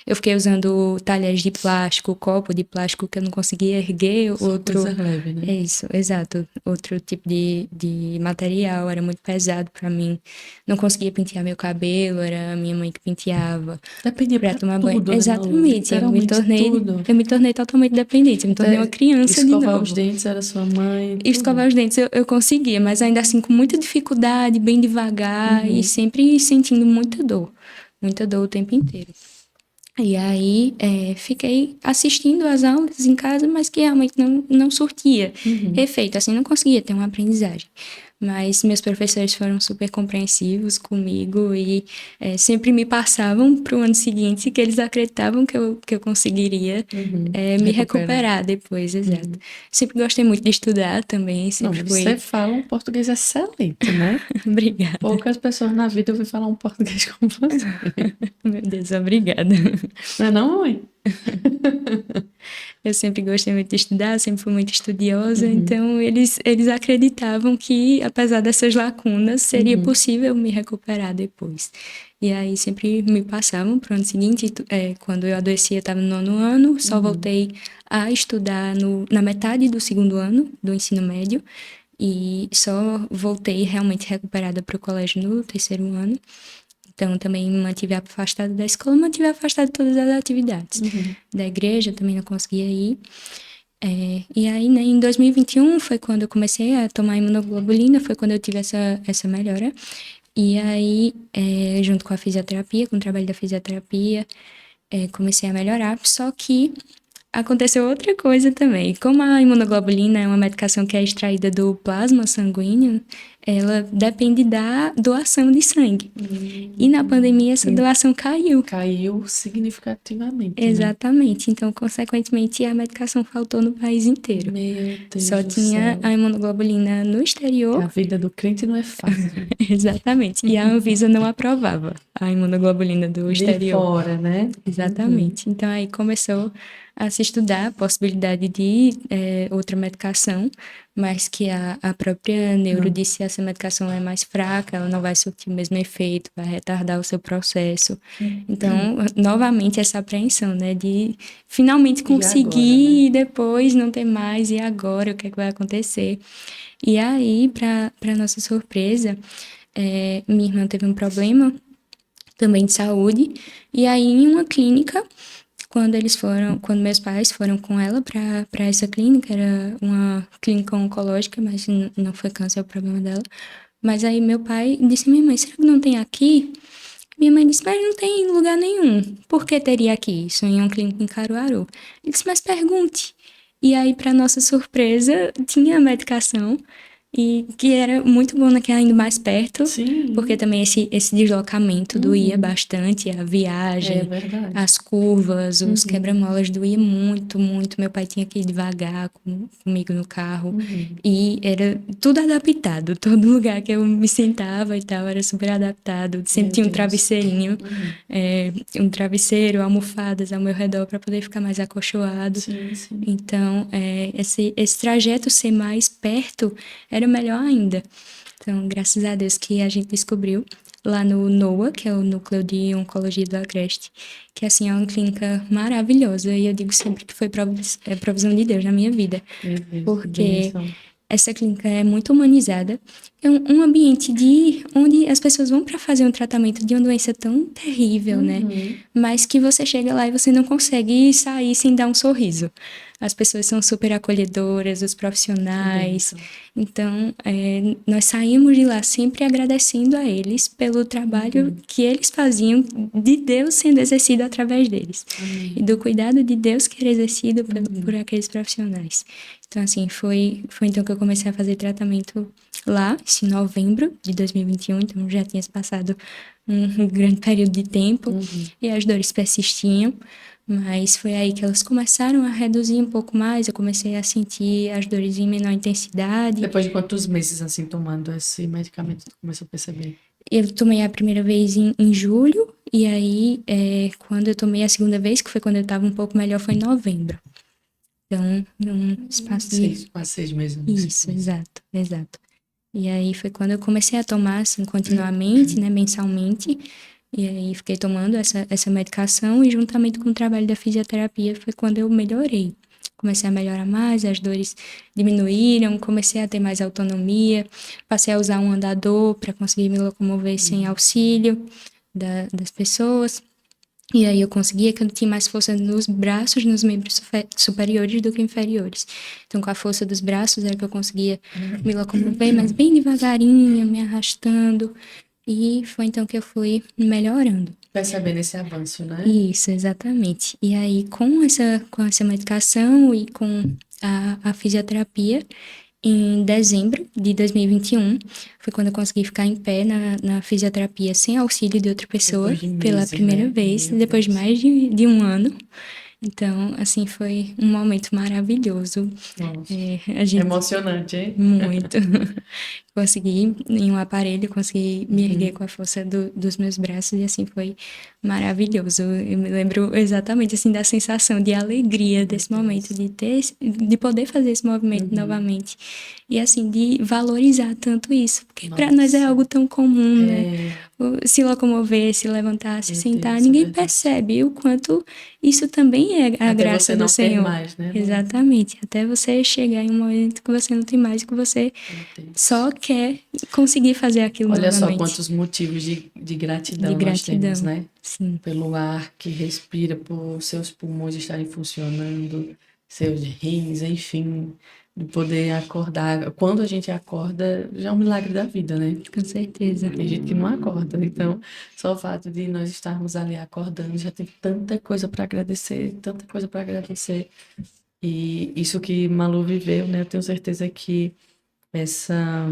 Eu fiquei usando talheres de plástico, copo de plástico que eu não conseguia erguer, Só coisa outro. leve, né? É isso, exato. Outro tipo de material, era muito pesado para mim. Não conseguia pentear meu cabelo, era a minha mãe que penteava Dependia para pra tomar banho. tudo, né, Lu? Exatamente, Literalmente tudo. eu me tornei totalmente dependente, eu me tornei uma criança de Escovar os novo. dentes era sua mãe, E tudo. escovar os dentes eu conseguia, mas ainda assim com muita dificuldade, bem devagar e Uhum, sempre sentindo muita dor o tempo inteiro. E aí, fiquei assistindo às aulas em casa, mas que realmente não surtia uhum. efeito, assim, não conseguia ter uma aprendizagem. Mas meus professores foram super compreensivos comigo e sempre me passavam para o ano seguinte que eles acreditavam que eu conseguiria Uhum. me Recuperar. recuperar depois, exato. Uhum. Sempre gostei muito de estudar também, Não, sempre você fui. fala um português excelente, né? Obrigada. Poucas pessoas na vida ouvem falar um português como você. Meu Deus, obrigada. Não é não, mãe? Eu sempre gostei muito de estudar, sempre fui muito estudiosa, Uhum, então eles acreditavam que, apesar dessas lacunas, seria uhum, possível me recuperar depois. E aí sempre me passavam para o ano seguinte, quando eu adoecia, eu estava no 9º ano, só uhum. voltei a estudar na metade do 2º ano do ensino médio, e só voltei realmente recuperada para o colégio no 3º ano. Então, também me mantive afastada da escola, mantive afastada de todas as atividades. Uhum. Da igreja também não conseguia ir. E aí, né, em 2021 foi quando eu comecei a tomar imunoglobulina, foi quando eu tive essa melhora. E aí, junto com a fisioterapia, com o trabalho da fisioterapia, comecei a melhorar. Só que aconteceu outra coisa também. Como a imunoglobulina é uma medicação que é extraída do plasma sanguíneo, ela depende da doação de sangue. E na pandemia essa E doação caiu. caiu significativamente, né? Exatamente. Então, consequentemente, a medicação faltou no país inteiro. Meu Deus Só do tinha céu. a imunoglobulina no A exterior. vida do crente não é fácil. Exatamente. E a Anvisa não aprovava a imunoglobulina do De exterior. fora, né? Uhum. Exatamente. Então aí começou a se estudar a possibilidade de outra medicação, mas que a própria neuro Não. disse que essa medicação é mais fraca, ela não vai surtir o mesmo efeito, vai retardar o seu processo. Então, novamente essa apreensão, né, de finalmente E agora, né? conseguir e depois não ter mais, e agora o que é que vai acontecer? E aí, para nossa surpresa, minha irmã teve um problema também de saúde. E aí, em uma clínica, quando meus pais foram com ela para essa clínica, era uma clínica oncológica, mas não foi câncer o problema dela. Mas aí meu pai disse à minha mãe, será que não tem aqui? Minha mãe disse, mas não tem em lugar nenhum. Por que teria aqui? Isso em uma clínica em Caruaru. Ele disse, mas pergunte. E aí, para nossa surpresa, tinha a medicação e que era muito bom naquela indo mais perto, porque Sim. também esse deslocamento doía Uhum. bastante, a É viagem, verdade. as curvas, os Uhum. quebra-molas doía muito, muito. Meu pai tinha que ir devagar comigo no carro Uhum. e era tudo adaptado. Todo lugar que eu me sentava e tal era super adaptado. Sempre Meu tinha um Deus. travesseirinho, Uhum. um travesseiro, almofadas ao meu redor para poder ficar mais acolchoado. Sim, sim. Então, esse trajeto ser mais perto era melhor ainda. Então, graças a Deus que a gente descobriu lá no NOA, que é o Núcleo de Oncologia do Agreste, que assim é uma clínica maravilhosa e eu digo sempre que foi provisão de Deus na minha vida, Meu Deus, que porque bênção. essa clínica é muito humanizada. É um ambiente onde as pessoas vão para fazer um tratamento de uma doença tão terrível, né? Mas que você chega lá e você não consegue sair sem dar um sorriso. As pessoas são super acolhedoras, os Que profissionais. bênção. Então, nós saímos de lá sempre agradecendo a eles pelo trabalho que eles faziam, de Deus sendo exercido através deles. Amém. E do cuidado de Deus que era exercido por aqueles profissionais. Então, assim, foi então que eu comecei a fazer tratamento lá, em novembro de 2021. Então, já tinha passado um grande período de tempo e as dores persistiam. Mas foi aí que elas começaram a reduzir um pouco mais. Eu comecei a sentir as dores em menor intensidade. Depois de quantos meses, assim, tomando esse medicamento, tu começou a perceber? Eu tomei a primeira vez em julho. E aí, quando eu tomei a segunda vez, que foi quando eu estava um pouco melhor, foi em novembro. Então, num espaço de... Quase 6 meses. Isso, exato. E aí foi quando eu comecei a tomar, assim, continuamente, né, mensalmente. E aí fiquei tomando essa medicação e juntamente com o trabalho da fisioterapia foi quando eu melhorei. Comecei a melhorar mais, as dores diminuíram, comecei a ter mais autonomia, passei a usar um andador para conseguir me locomover sem auxílio das pessoas. E aí eu conseguia que eu tinha mais força nos braços, nos membros superiores do que inferiores. Então, com a força dos braços era que eu conseguia me locomover, mas bem devagarinho, me arrastando. E foi então que eu fui melhorando. Percebendo esse avanço, né? Isso, exatamente. E aí, com essa medicação e com a fisioterapia, em dezembro de 2021, foi quando eu consegui ficar em pé na fisioterapia sem auxílio de outra pessoa, Depois de pela meses, primeira né? vez, Meu depois de Deus. mais de um ano. Então, assim, foi um momento maravilhoso. Nossa. A gente Emocionante, hein? muito. Consegui, em um aparelho, consegui me erguer com a força dos meus braços e assim foi maravilhoso. Eu me lembro exatamente assim da sensação de alegria desse momento, de poder fazer esse movimento novamente. E assim, de valorizar tanto isso, porque para nós é algo tão comum, né? Se locomover, se levantar, se Meu sentar, Deus, é ninguém verdade. percebe o quanto isso também é a Até graça você do não ter Senhor. mais, né? Exatamente. Até você chegar em um momento que você não tem mais, que você Meu Deus. só quer conseguir fazer aquilo Olha só novamente. quantos motivos de gratidão De nós temos, gratidão. né? Sim, Pelo ar que respira, por seus pulmões estarem funcionando, seus rins, enfim, de poder acordar. Quando a gente acorda, já é um milagre da vida, né? com certeza. Tem gente que não acorda, então só o fato de nós estarmos ali acordando já tem tanta coisa para agradecer, tanta coisa para agradecer. E isso que Malu viveu, né? Eu tenho certeza que essa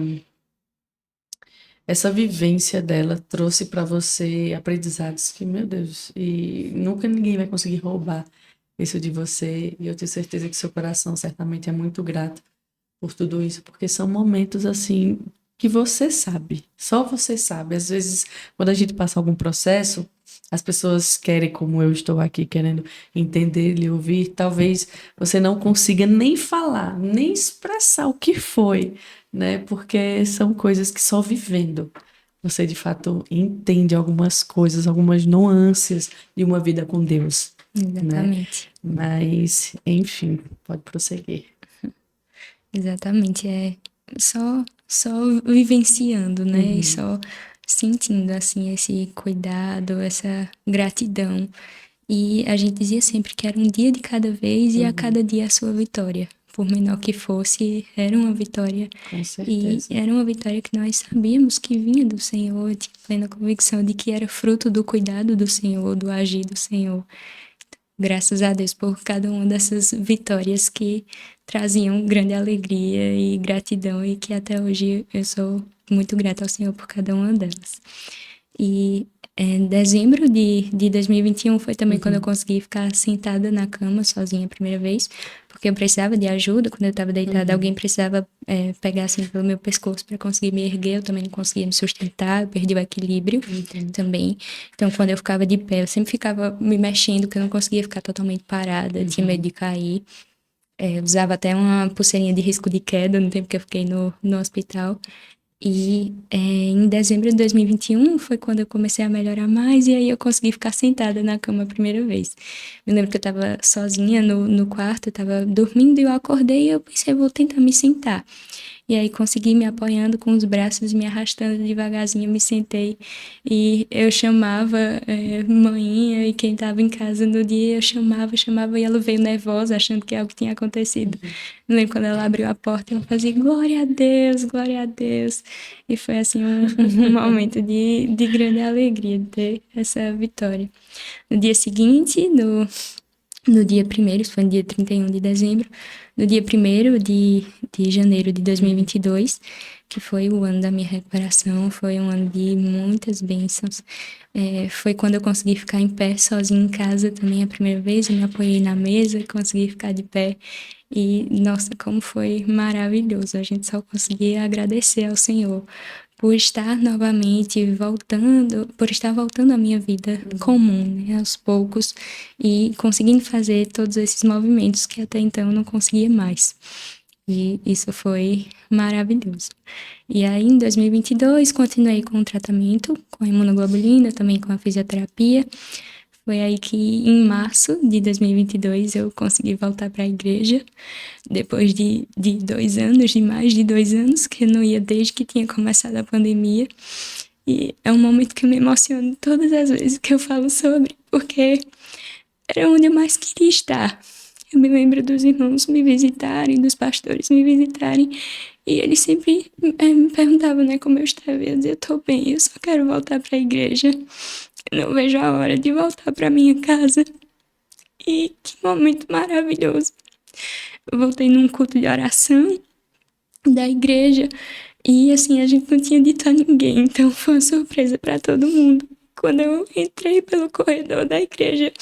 essa vivência dela trouxe para você aprendizados que, meu Deus, e nunca ninguém vai conseguir roubar isso de você. E eu tenho certeza que seu coração certamente é muito grato por tudo isso, porque são momentos assim que você sabe, só você sabe. Às vezes, quando a gente passa algum processo, as pessoas querem, como eu estou aqui, querendo entender, lhe ouvir, talvez você não consiga nem falar, nem expressar o que foi, né? Porque são coisas que só vivendo você de fato entende algumas coisas, algumas nuances de uma vida com Deus, né? Exatamente. Mas, enfim, pode prosseguir. Exatamente. É só vivenciando, né? E só sentindo, assim, esse cuidado, essa gratidão. E a gente dizia sempre que era um dia de cada vez e a cada dia a sua vitória. Por menor que fosse, era uma vitória. Com E certeza. era uma vitória que nós sabíamos que vinha do Senhor, tinha plena convicção de que era fruto do cuidado do Senhor, do agir do Senhor. Graças a Deus por cada uma dessas vitórias que traziam grande alegria e gratidão e que até hoje eu sou muito grata ao Senhor por cada uma delas. E em dezembro de 2021 foi também quando eu consegui ficar sentada na cama sozinha a primeira vez, porque eu precisava de ajuda. Quando eu estava deitada, alguém precisava pegar assim pelo meu pescoço para conseguir me erguer. Eu também não conseguia me sustentar, eu perdi o equilíbrio também. Então, quando eu ficava de pé, eu sempre ficava me mexendo, porque eu não conseguia ficar totalmente parada, eu tinha medo de cair. Eu usava até uma pulseirinha de risco de queda no tempo que eu fiquei no hospital. E em dezembro de 2021 foi quando eu comecei a melhorar mais e aí eu consegui ficar sentada na cama a primeira vez. Me lembro que eu estava sozinha no quarto, eu estava dormindo e eu acordei e eu pensei, vou tentar me sentar. E aí consegui me apoiando com os braços, me arrastando devagarzinho, me sentei e eu chamava manhinha e quem estava em casa no dia, eu chamava e ela veio nervosa, achando que algo tinha acontecido. Me lembro quando ela abriu a porta, eu fazia glória a Deus, glória a Deus. E foi assim um momento de grande alegria de ter essa vitória. No dia seguinte, no dia primeiro, isso foi no dia 31 de dezembro, no dia primeiro de janeiro de 2022, que foi o ano da minha recuperação, foi um ano de muitas bênçãos. Foi quando eu consegui ficar em pé sozinha em casa também a primeira vez, eu me apoiei na mesa, consegui ficar de pé e, nossa, como foi maravilhoso, a gente só conseguia agradecer ao Senhor por estar novamente voltando, por estar voltando à minha vida comum, né, aos poucos, e conseguindo fazer todos esses movimentos que até então eu não conseguia mais. E isso foi maravilhoso. E aí, em 2022, continuei com o tratamento, com a imunoglobulina, também com a fisioterapia. Foi aí que, em março de 2022, eu consegui voltar para a igreja, depois de 2 anos, de mais de 2 anos, que eu não ia desde que tinha começado a pandemia. E é um momento que eu me emociono todas as vezes que eu falo sobre, porque era onde eu mais queria estar. Eu me lembro dos irmãos me visitarem, dos pastores me visitarem, e eles sempre me perguntavam, né, como eu estava. Eu dizia, eu tô bem, eu só quero voltar para a igreja. Eu não vejo a hora de voltar para minha casa. E que momento maravilhoso. Eu voltei num culto de oração da igreja e assim a gente não tinha dito a ninguém, então foi uma surpresa para todo mundo. Quando eu entrei pelo corredor da igreja,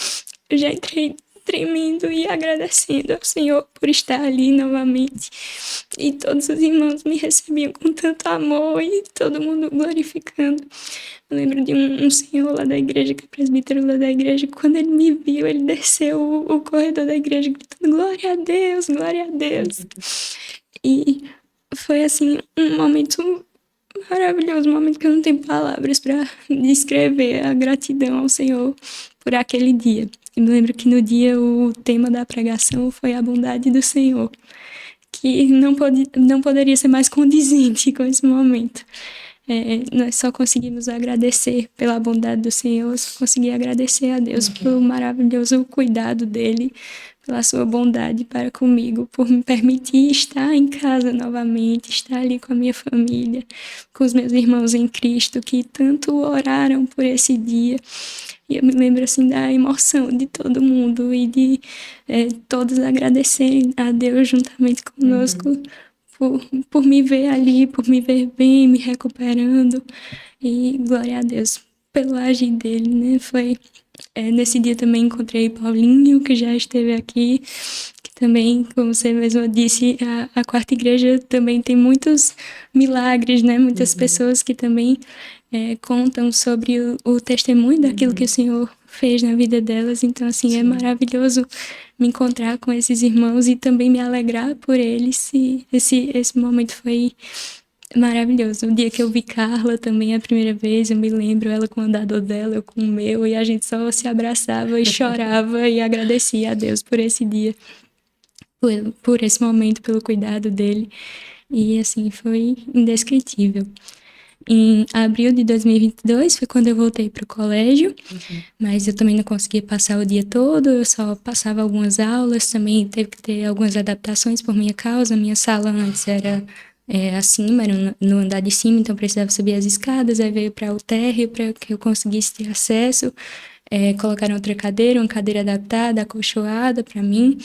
eu já entrei tremendo e agradecendo ao Senhor por estar ali novamente. E todos os irmãos me recebiam com tanto amor e todo mundo glorificando. Eu lembro de um senhor lá da igreja, que é presbítero lá da igreja, quando ele me viu, ele desceu o corredor da igreja gritando glória a Deus, glória a Deus. E foi assim um momento maravilhoso, um momento que eu não tenho palavras para descrever a gratidão ao Senhor por aquele dia. Eu me lembro que no dia o tema da pregação foi a bondade do Senhor, que não poderia ser mais condizente com esse momento. Nós só conseguimos agradecer pela bondade do Senhor, só consegui agradecer a Deus pelo maravilhoso cuidado dele, pela sua bondade para comigo, por me permitir estar em casa novamente, estar ali com a minha família, com os meus irmãos em Cristo que tanto oraram por esse dia. E eu me lembro assim da emoção de todo mundo e de todos agradecerem a Deus juntamente conosco por me ver ali, por me ver bem, me recuperando. E glória a Deus pelo agir dele, né? Foi nesse dia também encontrei Paulinho, que já esteve aqui, que também, como você mesma disse, a quarta igreja também tem muitos milagres, né? Muitas pessoas que também contam sobre o testemunho daquilo que o Senhor fez na vida delas. Então, assim, é maravilhoso me encontrar com esses irmãos e também me alegrar por eles. E esse momento foi maravilhoso. O dia que eu vi Carla também a primeira vez, eu me lembro ela com o andador dela, eu com o meu, e a gente só se abraçava e chorava e agradecia a Deus por esse dia, por esse momento, pelo cuidado dele. E assim, foi indescritível. Em abril de 2022 foi quando eu voltei para o colégio, mas eu também não conseguia passar o dia todo, eu só passava algumas aulas, também teve que ter algumas adaptações por minha causa. Minha sala antes era acima, era no andar de cima, então eu precisava subir as escadas, aí veio para o térreo para que eu conseguisse ter acesso. Colocaram outra cadeira, uma cadeira adaptada, acolchoada para mim.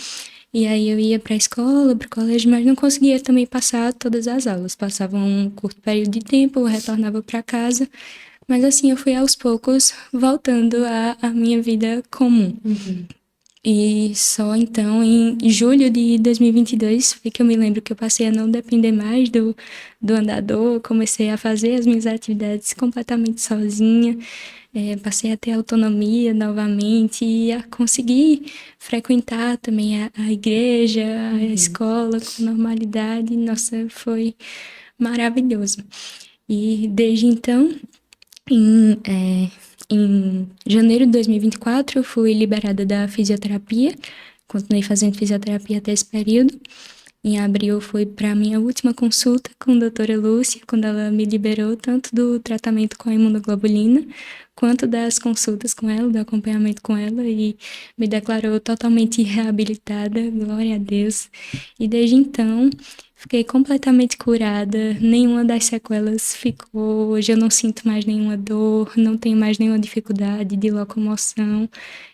E aí eu ia para a escola, para o colégio, mas não conseguia também passar todas as aulas. Passava um curto período de tempo, eu retornava para casa. Mas assim, eu fui aos poucos voltando à minha vida comum. E só então, em julho de 2022, foi que eu me lembro que eu passei a não depender mais do andador, comecei a fazer as minhas atividades completamente sozinha, passei a ter autonomia novamente e a conseguir frequentar também a igreja, a escola com normalidade. Nossa, foi maravilhoso. E desde então, em janeiro de 2024, eu fui liberada da fisioterapia, continuei fazendo fisioterapia até esse período. Em abril foi para a minha última consulta com a doutora Lúcia, quando ela me liberou tanto do tratamento com a imunoglobulina, quanto das consultas com ela, do acompanhamento com ela, e me declarou totalmente reabilitada, glória a Deus. E desde então, fiquei completamente curada, nenhuma das sequelas ficou. Hoje eu não sinto mais nenhuma dor, não tenho mais nenhuma dificuldade de locomoção,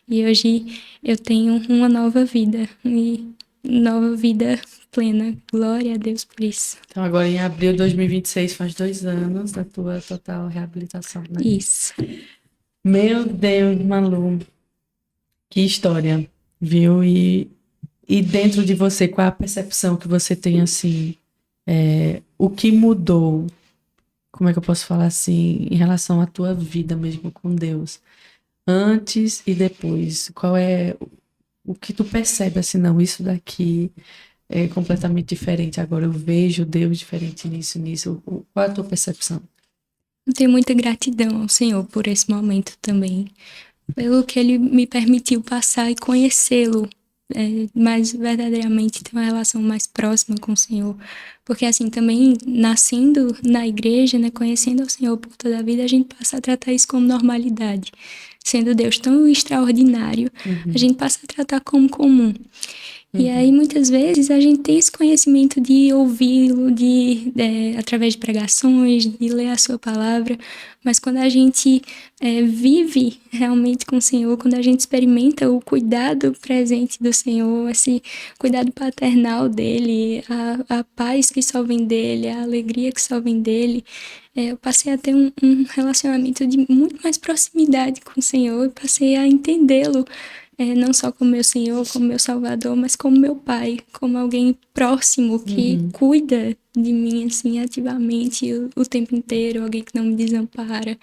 e hoje eu tenho uma nova vida, e nova vida plena. Glória a Deus por isso. Então, agora em abril de 2026, faz 2 anos da tua total reabilitação, né? Isso. Meu Deus, Malu, que história, viu? E dentro de você, qual a percepção que você tem, assim, o que mudou, como é que eu posso falar assim, em relação à tua vida mesmo com Deus, antes e depois? Qual é o que tu percebe, assim, não, isso daqui é completamente diferente, agora eu vejo Deus diferente nisso. Qual é a tua percepção? Eu tenho muita gratidão ao Senhor por esse momento também, pelo que Ele me permitiu passar e conhecê-lo, mais verdadeiramente ter uma relação mais próxima com o Senhor. Porque assim, também nascendo na igreja, né, conhecendo o Senhor por toda a vida, a gente passa a tratar isso como normalidade. Sendo Deus tão extraordinário, a gente passa a tratar como comum. E aí, muitas vezes, a gente tem esse conhecimento de ouvi-lo, através de pregações, de ler a sua palavra, mas quando a gente vive realmente com o Senhor, quando a gente experimenta o cuidado presente do Senhor, esse cuidado paternal dele, a paz que só vem dele, a alegria que só vem dele, eu passei a ter um relacionamento de muito mais proximidade com o Senhor e passei a entendê-lo, não só como meu Senhor, como meu Salvador, mas como meu Pai, como alguém próximo que cuida de mim, assim, ativamente o tempo inteiro, alguém que não me desampara,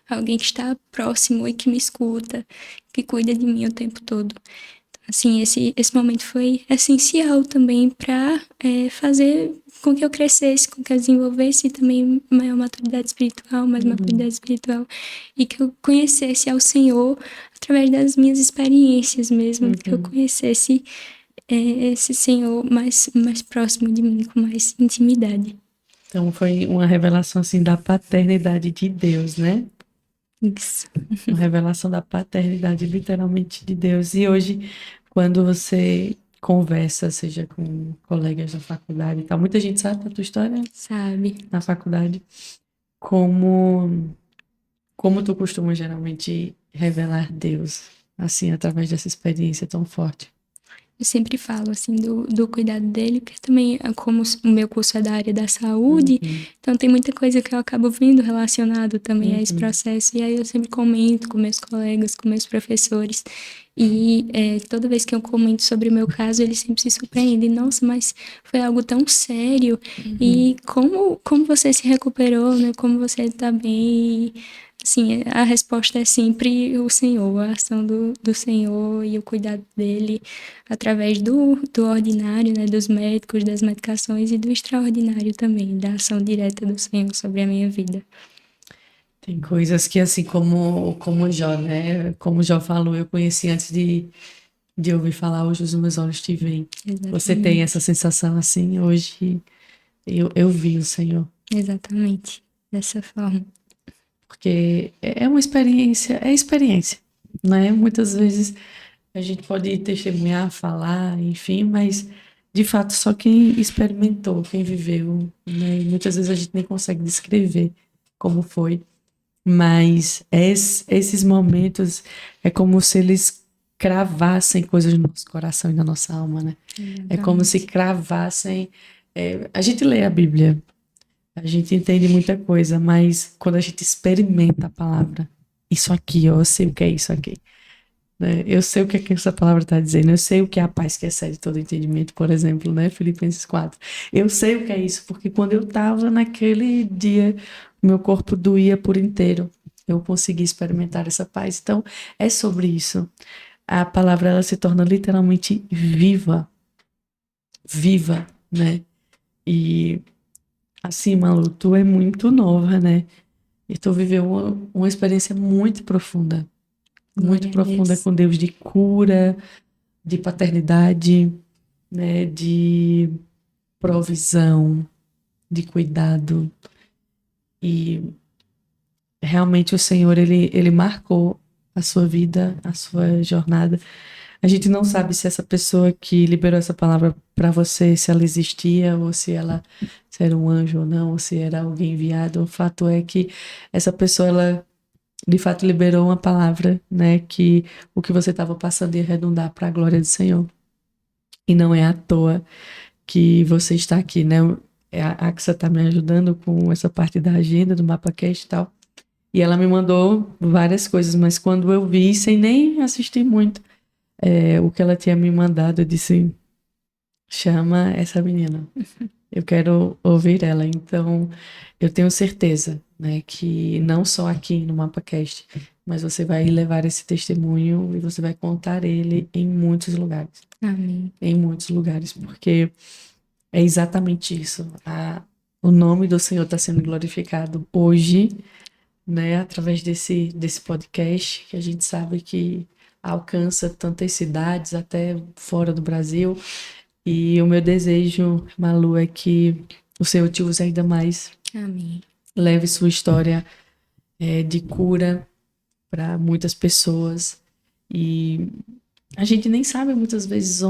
alguém que está próximo e que me escuta, que cuida de mim o tempo todo. Assim, esse momento foi essencial também para fazer com que eu crescesse, com que eu desenvolvesse também maior maturidade espiritual, mais maturidade espiritual, e que eu conhecesse ao Senhor através das minhas experiências mesmo, que eu conhecesse esse Senhor mais próximo de mim, com mais intimidade. Então, foi uma revelação, assim, da paternidade de Deus, né? Isso. Uma revelação da paternidade, literalmente, de Deus. E hoje, quando você conversa, seja com colegas da faculdade e tal, muita gente sabe da tua história Sabe? na faculdade, como tu costuma geralmente revelar Deus, assim, através dessa experiência tão forte. Eu sempre falo, assim, do cuidado dele, porque também, como o meu curso é da área da saúde, então tem muita coisa que eu acabo vendo relacionado também a esse processo, e aí eu sempre comento com meus colegas, com meus professores, e toda vez que eu comento sobre o meu caso, eles sempre se surpreendem, nossa, mas foi algo tão sério, e como você se recuperou, né, como você está bem, assim, a resposta é sempre o Senhor, a ação do Senhor e o cuidado dele, através do ordinário, né, dos médicos, das medicações e do extraordinário também, da ação direta do Senhor sobre a minha vida. Tem coisas que, assim, como Jó, né? Como Jó falou, eu conheci antes de ouvir falar, hoje os meus olhos te veem. Você tem essa sensação assim, hoje eu vi o Senhor. Exatamente, dessa forma. Porque é uma experiência, né? Muitas vezes a gente pode testemunhar, falar, enfim, mas de fato só quem experimentou, quem viveu, né? E muitas vezes a gente nem consegue descrever como foi, mas esses momentos é como se eles cravassem coisas no nosso coração e na nossa alma, né? É como se cravassem. A gente lê a Bíblia, a gente entende muita coisa, mas quando a gente experimenta a palavra, isso aqui, ó, eu sei o que é isso aqui, né? Eu sei o que é que essa palavra está dizendo, eu sei o que é a paz que excede todo entendimento, por exemplo, né? Filipenses 4. Eu sei o que é isso, porque quando eu estava naquele dia, meu corpo doía por inteiro. Eu consegui experimentar essa paz. Então, é sobre isso. A palavra, ela se torna literalmente viva, né? E Assim, Malu, tu é muito nova, né? E tu viveu uma experiência muito Glória a profunda Deus. com Deus, de cura, de paternidade, né? De provisão, de cuidado. E realmente o Senhor, ele marcou a sua vida, a sua jornada. A gente não sabe se essa pessoa que liberou essa palavra para você, se ela existia, ou se era um anjo ou não, ou se era alguém enviado. O fato é que essa pessoa, ela de fato liberou uma palavra, né, que o que você estava passando ia redundar para a glória do Senhor. E não é à toa que você está aqui, né? A Axa está me ajudando com essa parte da agenda, do MapaCast e tal. E ela me mandou várias coisas, mas quando eu vi, sem nem assistir muito, o que ela tinha me mandado, eu disse: chama essa menina. Eu quero ouvir ela. Então, eu tenho certeza, né, que não só aqui no MapaCast, mas você vai levar esse testemunho e você vai contar ele em muitos lugares. Amém. Em muitos lugares, porque é exatamente isso. O nome do Senhor está sendo glorificado hoje, né, através desse podcast, que a gente sabe que alcança tantas cidades, até fora do Brasil. E o meu desejo, Malu, é que o Senhor te use ainda mais, Amém. leve sua história de cura para muitas pessoas. E a gente nem sabe muitas vezes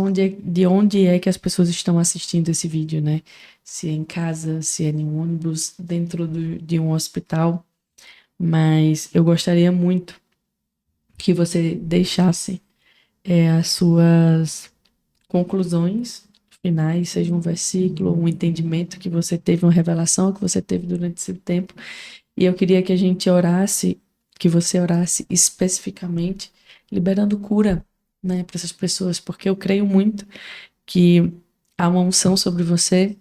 de onde é que as pessoas estão assistindo esse vídeo, né? Se é em casa, se é em um ônibus, dentro de um hospital. Mas eu gostaria muito que você deixasse as suas conclusões finais, seja um versículo, um entendimento que você teve, uma revelação que você teve durante esse tempo. E eu queria que a gente orasse, que você orasse especificamente, liberando cura, né, para essas pessoas, porque eu creio muito que há uma unção sobre você,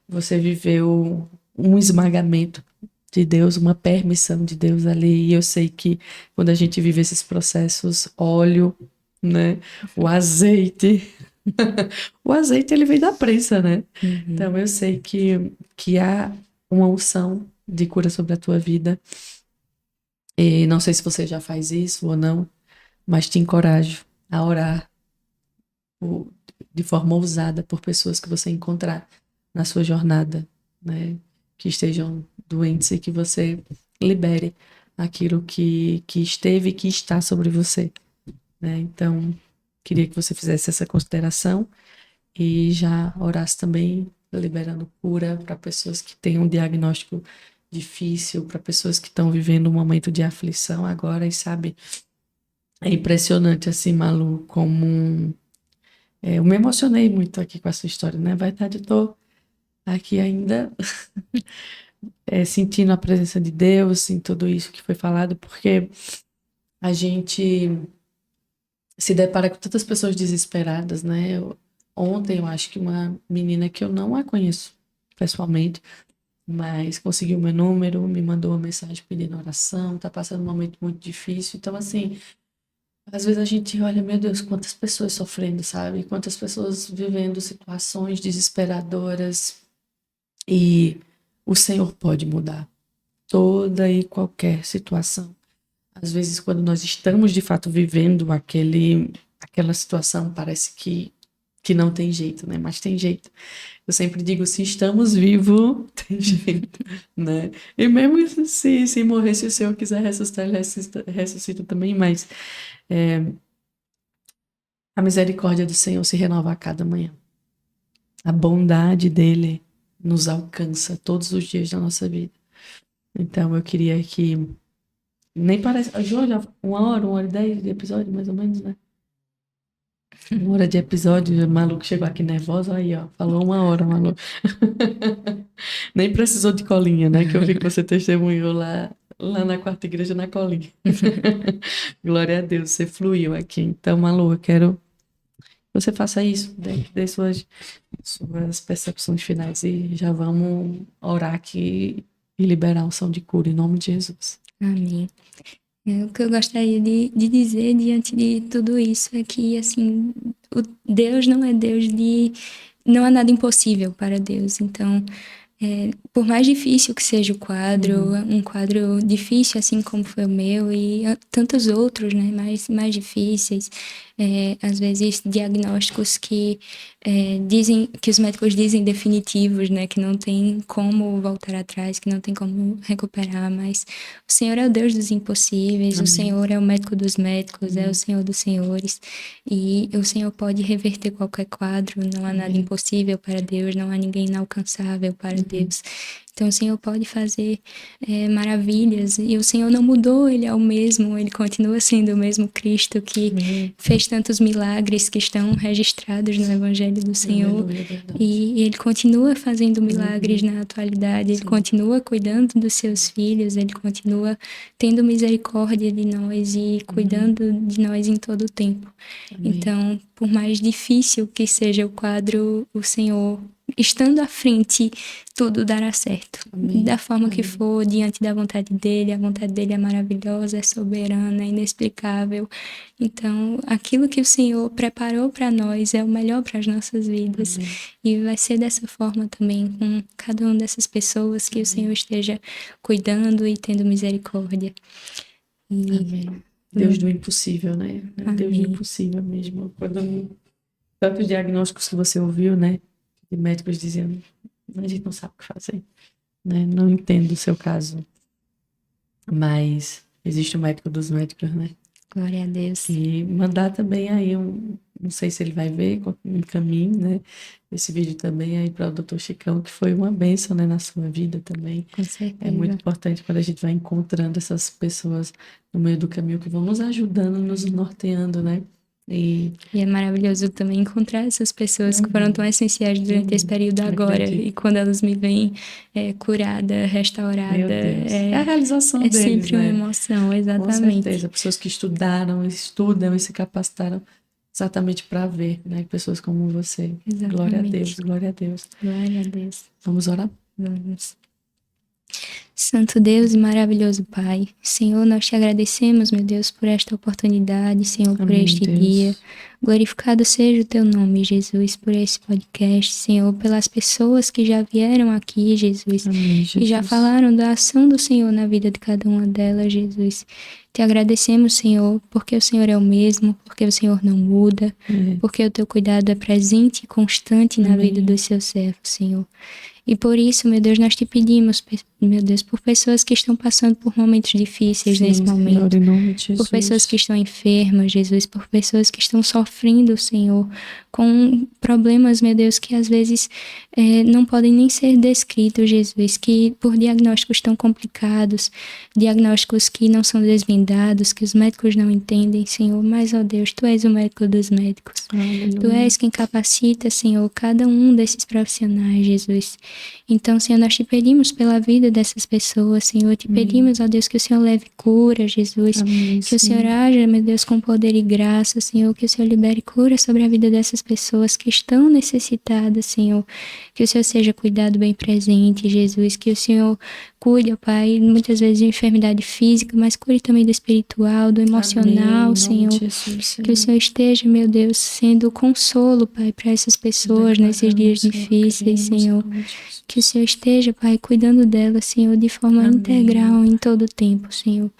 você viveu um esmagamento de Deus, uma permissão de Deus ali, e eu sei que quando a gente vive esses processos, óleo, né, o azeite, o azeite ele vem da prensa, né? Uhum. Então eu sei que há uma unção de cura sobre a tua vida, e não sei se você já faz isso ou não, mas te encorajo a orar por- de forma ousada por pessoas que você encontrar na sua jornada, né? Que estejam doentes e que você libere aquilo que esteve e que está sobre você, né? Então, queria que você fizesse essa consideração e já orasse também liberando cura para pessoas que têm um diagnóstico difícil, para pessoas que estão vivendo um momento de aflição agora e sabe, é impressionante assim, Malu, como eu me emocionei muito aqui com essa história, né? Vai verdade, eu tô aqui ainda sentindo a presença de Deus em tudo isso que foi falado, porque a gente se depara com tantas pessoas desesperadas, né? Ontem eu acho que uma menina que eu não a conheço pessoalmente, mas conseguiu meu número, me mandou uma mensagem pedindo oração, tá passando um momento muito difícil. Então, assim, às vezes a gente olha, meu Deus, quantas pessoas sofrendo, sabe? Quantas pessoas vivendo situações desesperadoras. E o Senhor pode mudar toda e qualquer situação. Às vezes, quando nós estamos de fato vivendo aquela situação, parece que não tem jeito, né? Mas tem jeito. Eu sempre digo, se estamos vivos, tem jeito, né? E mesmo se morrer, se o Senhor quiser ressuscitar, ele ressuscita também, mas a misericórdia do Senhor se renova a cada manhã. A bondade dele nos alcança todos os dias da nossa vida. Então, eu queria que nem parece. Ju, já 1 hora e 10 de episódio, mais ou menos, né? 1 hora de episódio, o maluco chegou aqui nervoso, aí, ó. Falou 1 hora, maluco. Nem precisou de colinha, né? Que eu vi que você testemunhou lá na quarta igreja na colinha. Glória a Deus, você fluiu aqui. Então, Malu, eu quero que você faça isso, dê suas percepções finais e já vamos orar aqui e liberar a unção de cura em nome de Jesus. Amém. O que eu gostaria de dizer diante de tudo isso é que, assim, Deus não é Deus de... Não há nada impossível para Deus. Então, por mais difícil que seja o quadro, um quadro difícil assim como foi o meu e tantos outros, né, mais difíceis, às vezes diagnósticos que dizem, que os médicos dizem definitivos, né, que não tem como voltar atrás, que não tem como recuperar, mas o Senhor é o Deus dos impossíveis, Amém. O Senhor é o médico dos médicos, é o Senhor dos senhores, e o Senhor pode reverter qualquer quadro, não há nada impossível para Deus, não há ninguém inalcançável para Deus. Então o Senhor pode fazer maravilhas, e o Senhor não mudou, Ele é o mesmo, Ele continua sendo o mesmo Cristo que fez tantos milagres que estão registrados no Evangelho do Senhor, e Ele continua fazendo milagres na atualidade, Ele continua cuidando dos seus filhos, Ele continua tendo misericórdia de nós e cuidando de nós em todo o tempo. Então, por mais difícil que seja o quadro, o Senhor, estando à frente, tudo dará certo. Da forma que for, diante da vontade dele, a vontade dele é maravilhosa, é soberana, é inexplicável. Então, aquilo que o Senhor preparou para nós é o melhor para as nossas vidas. E vai ser dessa forma também com cada uma dessas pessoas que o Senhor esteja cuidando e tendo misericórdia. Amém. Deus do impossível, né? Deus do impossível mesmo. Quando tantos diagnósticos que você ouviu, né? De médicos dizendo, a gente não sabe o que fazer, né? Não entendo o seu caso. Mas existe o médico dos médicos, né? Glória a Deus. E mandar também aí não sei se ele vai ver, um caminho, né? Esse vídeo também aí para o Dr. Chicão, que foi uma bênção, né, na sua vida também. Com certeza. É muito importante quando a gente vai encontrando essas pessoas no meio do caminho que vão nos ajudando, nos norteando, né? E é maravilhoso também encontrar essas pessoas que foram tão essenciais durante esse período agora. E quando elas me veem curada, restaurada, meu Deus, é a realização deles, sempre uma né? emoção, exatamente. Com certeza, pessoas que estudam e se capacitaram exatamente para ver, né? Pessoas como você. Exatamente. Glória a Deus, glória a Deus. Glória a Deus. Vamos orar? Vamos. Santo Deus e maravilhoso Pai, Senhor, nós te agradecemos, meu Deus, por esta oportunidade, Senhor, por este dia. Glorificado seja o teu nome, Jesus, por esse podcast, Senhor, pelas pessoas que já vieram aqui, Jesus, e já falaram da ação do Senhor na vida de cada uma delas, Jesus. Te agradecemos, Senhor, porque o Senhor é o mesmo, porque o Senhor não muda, porque o teu cuidado é presente e constante na vida dos seus servos, Senhor. E por isso, meu Deus, nós te pedimos, meu Deus, por pessoas que estão passando por momentos difíceis nesse momento, Senhor, em nome de Jesus. Por pessoas que estão enfermas, Jesus, por pessoas que estão sofrendo, Senhor, com problemas, meu Deus, que às vezes não podem nem ser descritos, Jesus, que por diagnósticos tão complicados, diagnósticos que não são desvendados, que os médicos não entendem, Senhor, mas, ó Deus, Tu és o médico dos médicos. Aleluia. Tu és quem capacita, Senhor, cada um desses profissionais, Jesus. Então, Senhor, nós te pedimos pela vida dessas pessoas, Senhor, te pedimos, ó Deus, que o Senhor leve cura, Jesus, que o Senhor haja, meu Deus, com poder e graça, Senhor, que o Senhor libere cura sobre a vida dessas pessoas que estão necessitadas, Senhor, que o Senhor seja cuidado bem presente, Jesus, que o Senhor cuide, ó Pai, muitas vezes de enfermidade física, mas cure também do espiritual, do emocional, amém, Senhor, Jesus, que o Senhor esteja, meu Deus, sendo consolo, Pai, para essas pessoas nesses dias difíceis, Senhor, que o Senhor esteja, Pai, cuidando delas, Senhor, de forma integral em todo o tempo, Senhor.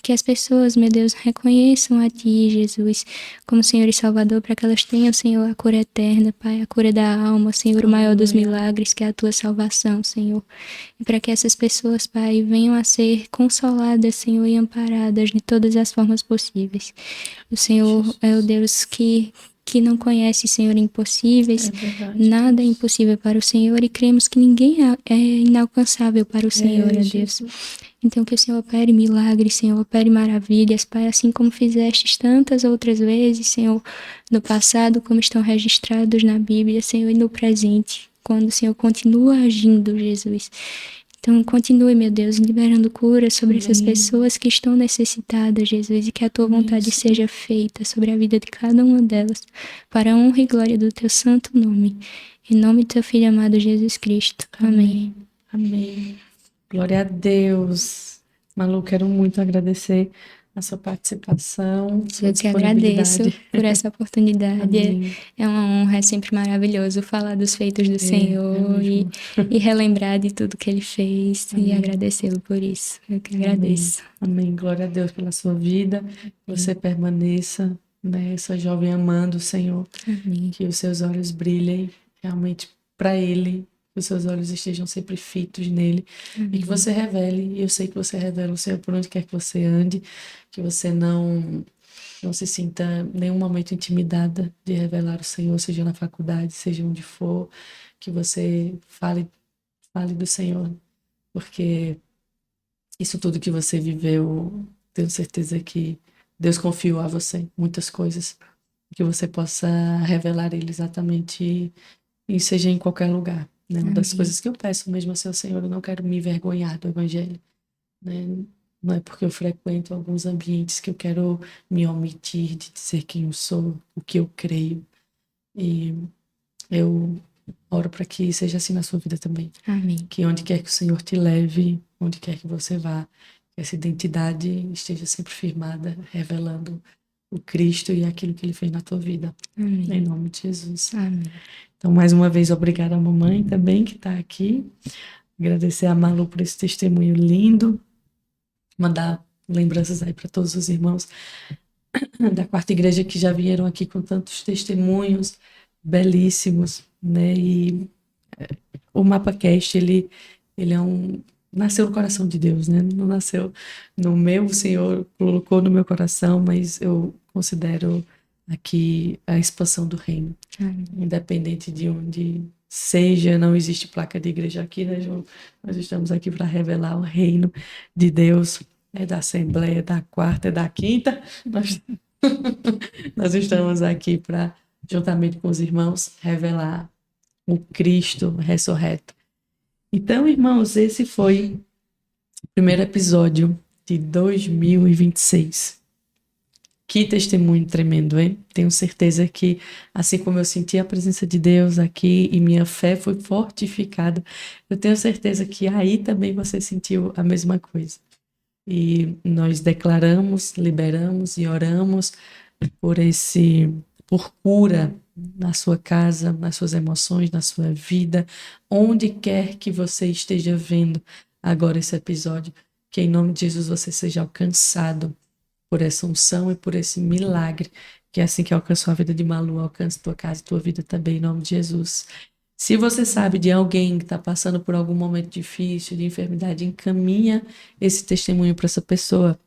Que as pessoas, meu Deus, reconheçam a Ti, Jesus, como Senhor e Salvador, para que elas tenham, Senhor, a cura eterna, Pai, a cura da alma, Senhor, o maior dos milagres, que é a Tua salvação, Senhor. E para que essas pessoas, Pai, venham a ser consoladas, Senhor, e amparadas de todas as formas possíveis. O Senhor é o Deus que não conhece, Senhor, impossíveis, nada é impossível para o Senhor, e cremos que ninguém é inalcançável para o Senhor, ó Deus. Então que o Senhor opere milagres, Senhor, opere maravilhas, Pai, assim como fizestes tantas outras vezes, Senhor, no passado, como estão registrados na Bíblia, Senhor, e no presente, quando o Senhor continua agindo, Jesus. Então, continue, meu Deus, liberando cura sobre essas pessoas que estão necessitadas, Jesus, e que a Tua vontade seja feita sobre a vida de cada uma delas, para a honra e glória do Teu santo nome. Em nome do Teu Filho amado Jesus Cristo. Amém. Amém. Glória a Deus. Malu, quero muito agradecer a sua participação, sua Eu que agradeço disponibilidade. por essa oportunidade. Amém. É uma honra, é sempre maravilhoso falar dos feitos do É Senhor mesmo. e relembrar de tudo que Ele fez e Amém. agradecê-lo por isso. Eu que Amém. agradeço. Amém. Glória a Deus pela sua vida. Que você permaneça, né, essa jovem amando o Senhor. Amém. Que os seus olhos brilhem realmente para Ele. Que os seus olhos estejam sempre fitos nele. E que você revele, e eu sei que você revela o Senhor por onde quer que você ande. Que você não se sinta em nenhum momento intimidada de revelar o Senhor, seja na faculdade, seja onde for. Que você fale do Senhor. Porque isso tudo que você viveu, tenho certeza que Deus confiou a você muitas coisas, que você possa revelar ele exatamente e seja em qualquer lugar. Né? Uma das Amém. coisas que eu peço mesmo ao Senhor, eu não quero me envergonhar do Evangelho. Né? Não é porque eu frequento alguns ambientes que eu quero me omitir de dizer quem eu sou, o que eu creio. E eu oro para que seja assim na sua vida também. Amém. Que onde quer que o Senhor te leve, onde quer que você vá, que essa identidade esteja sempre firmada, revelando o Cristo e aquilo que Ele fez na tua vida. Amém. Em nome de Jesus. Amém. Então, mais uma vez, obrigada à mamãe também que está aqui. Agradecer a Malu por esse testemunho lindo. Mandar lembranças aí para todos os irmãos da quarta igreja que já vieram aqui com tantos testemunhos belíssimos, né? E o MapaCast, ele é um... Nasceu no coração de Deus, né? Não nasceu no meu, o Senhor colocou no meu coração, mas eu considero aqui a expansão do reino. Independente de onde seja, não existe placa de igreja aqui, né, João? Nós estamos aqui para revelar o reino de Deus, é da Assembleia, da quarta, da quinta. Nós estamos aqui para, juntamente com os irmãos, revelar o Cristo ressurreto. Então, irmãos, esse foi o primeiro episódio de 2026. Que testemunho tremendo, hein? Tenho certeza que, assim como eu senti a presença de Deus aqui e minha fé foi fortificada, eu tenho certeza que aí também você sentiu a mesma coisa. E nós declaramos, liberamos e oramos por cura na sua casa, nas suas emoções, na sua vida, onde quer que você esteja vendo agora esse episódio, que em nome de Jesus você seja alcançado por essa unção e por esse milagre, que é assim que alcançou a vida de Malu, alcance tua casa e tua vida também, em nome de Jesus. Se você sabe de alguém que está passando por algum momento difícil, de enfermidade, encaminha esse testemunho para essa pessoa.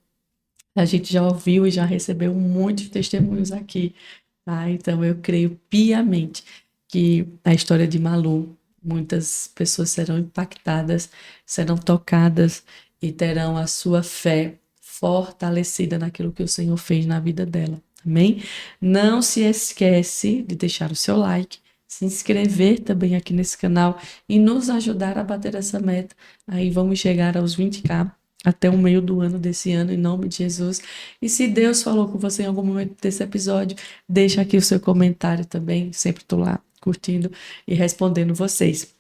A gente já ouviu e já recebeu muitos testemunhos aqui, tá? Então eu creio piamente que a história de Malu, muitas pessoas serão impactadas, serão tocadas e terão a sua fé fortalecida naquilo que o Senhor fez na vida dela. Amém? Não se esquece de deixar o seu like, se inscrever também aqui nesse canal e nos ajudar a bater essa meta. Aí vamos chegar aos 20k até o meio do ano desse ano, em nome de Jesus. E se Deus falou com você em algum momento desse episódio, deixa aqui o seu comentário também. Sempre estou lá curtindo e respondendo vocês.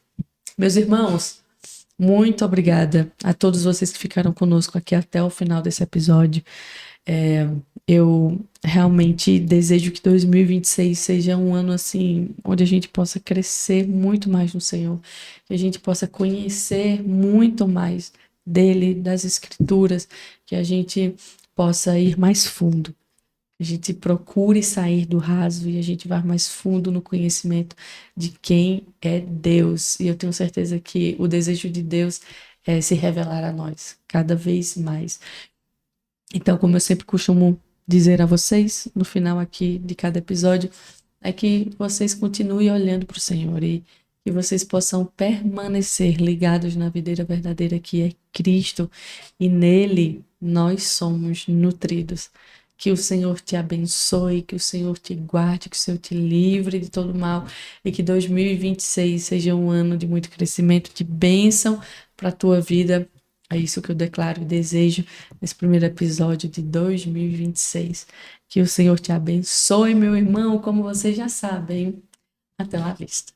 Meus irmãos, muito obrigada a todos vocês que ficaram conosco aqui até o final desse episódio. Eu realmente desejo que 2026 seja um ano assim, onde a gente possa crescer muito mais no Senhor, que a gente possa conhecer muito mais dele, das Escrituras, que a gente possa ir mais fundo. A gente procure sair do raso e a gente vá mais fundo no conhecimento de quem é Deus. E eu tenho certeza que o desejo de Deus é se revelar a nós cada vez mais. Então, como eu sempre costumo dizer a vocês, no final aqui de cada episódio, é que vocês continuem olhando para o Senhor e que vocês possam permanecer ligados na videira verdadeira que é Cristo e nele nós somos nutridos. Que o Senhor te abençoe, que o Senhor te guarde, que o Senhor te livre de todo mal e que 2026 seja um ano de muito crescimento, de bênção para a tua vida. É isso que eu declaro e desejo nesse primeiro episódio de 2026. Que o Senhor te abençoe, meu irmão, como vocês já sabem. Até lá vista.